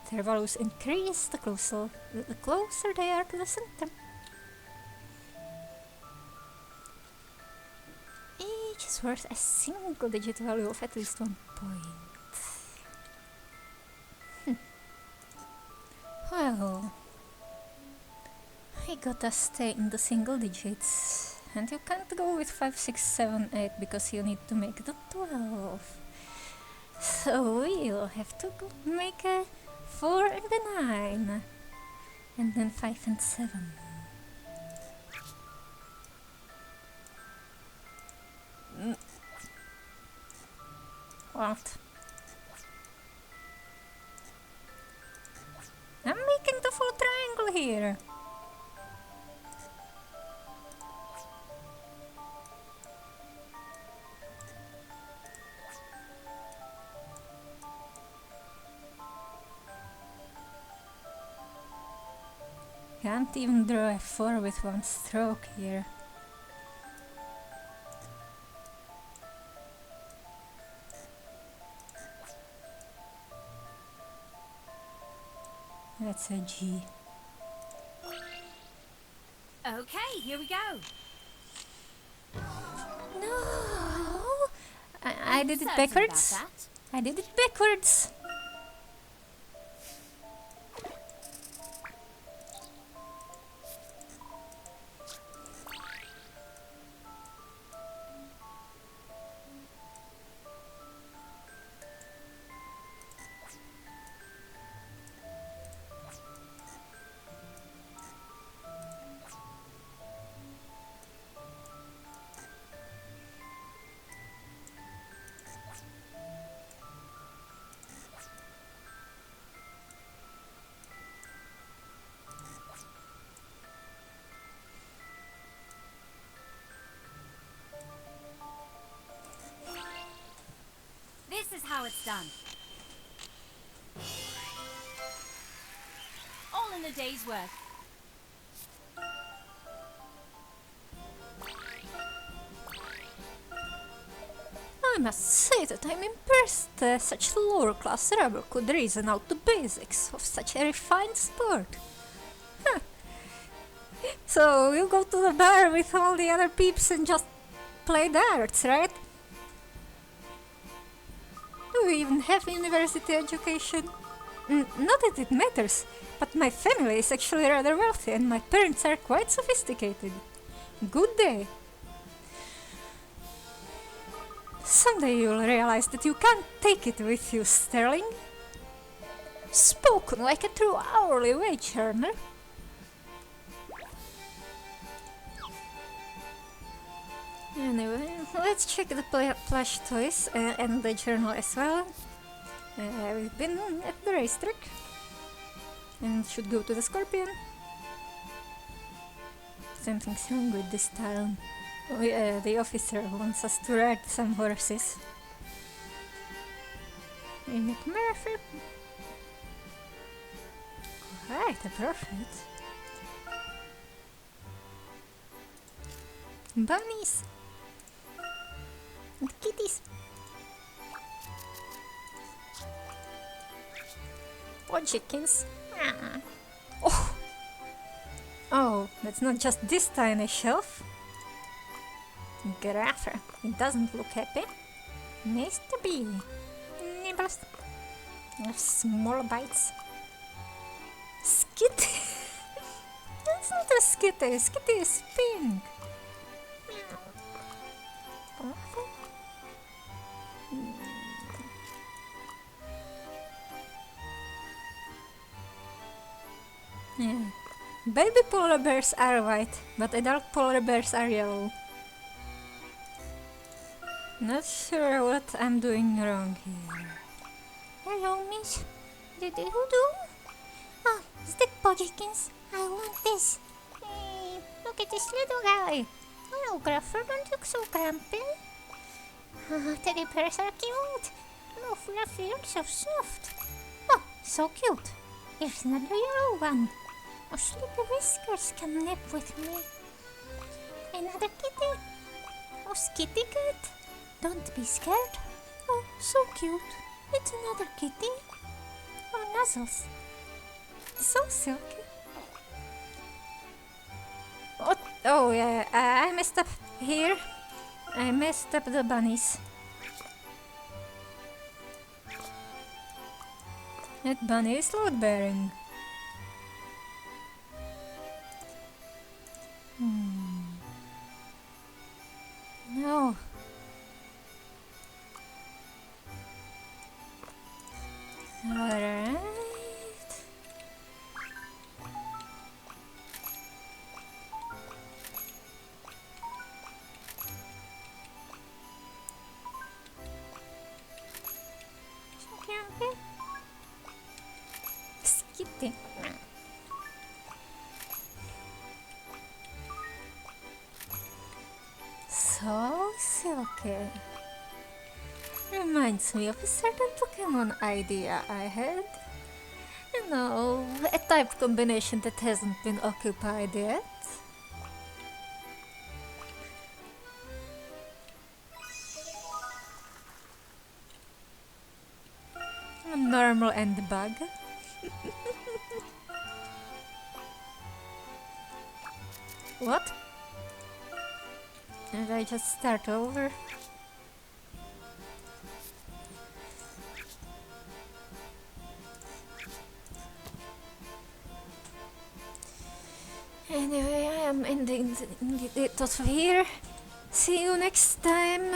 Their values increase the closer they are to the center. Each is worth a single digit value of at least 1 point. Well, I gotta stay in the single digits, and you can't go with 5, 6, 7, 8 because you need to make the 12. So we'll have to make a 4 and a 9, and then 5 and 7. What? I'm making the full triangle here. Can't even draw a 4 with one stroke here. That's a G. Okay, here we go. No! I did it Certain backwards. about that. I did it backwards. This is how it's done. All in a day's work. I must say that I'm impressed such lower class rebel could reason out the basics of such a refined sport. Huh. So you go to the bar with all the other peeps and just play darts, right? Do you even have university education? Not that it matters, but my family is actually rather wealthy and my parents are quite sophisticated. Good day. Someday you'll realize that you can't take it with you, Sterling. Spoken like a true hourly wage earner. Anyway, let's check the plush toys and the journal as well. We've been at the racetrack and should go to the Scorpion. Something's wrong with this town. The officer wants us to ride some horses. In McMurphy. Right, a perfect. Bunnies and kitties. Or chickens. Oh! Oh, that's not just this tiny shelf. Graffer, it doesn't look happy. Mr. B. Nibbles. Small bites. Skitty. That's not a skitty. Skitty is pink. Yeah. Baby polar bears are white, but adult polar bears are yellow. Not sure what I'm doing wrong here. Hello, miss. Did you do? Oh, stick Podgikins. I want this. Hey, look at this little guy. Hello, Gruffer. Don't look so grumpy. Oh, teddy bears are cute. Oh, fluffy and so soft. Oh, so cute. Here's another yellow one. Oh, Sleepy Whiskers, come nap with me. Another kitty. Oh, Skitty Cat. Don't be scared. Oh, so cute. It's another kitty. Oh, Nuzzles. So silky. Oh yeah, I messed up here. I messed up the bunnies. That bunny is load-bearing. No. Alright. Okay. Skitty. So silky. Reminds me of a certain Pokemon idea I had. You know, a type combination that hasn't been occupied yet. A normal and bug. What? Did I just start over? Anyway, I am ending it off here. See you next time.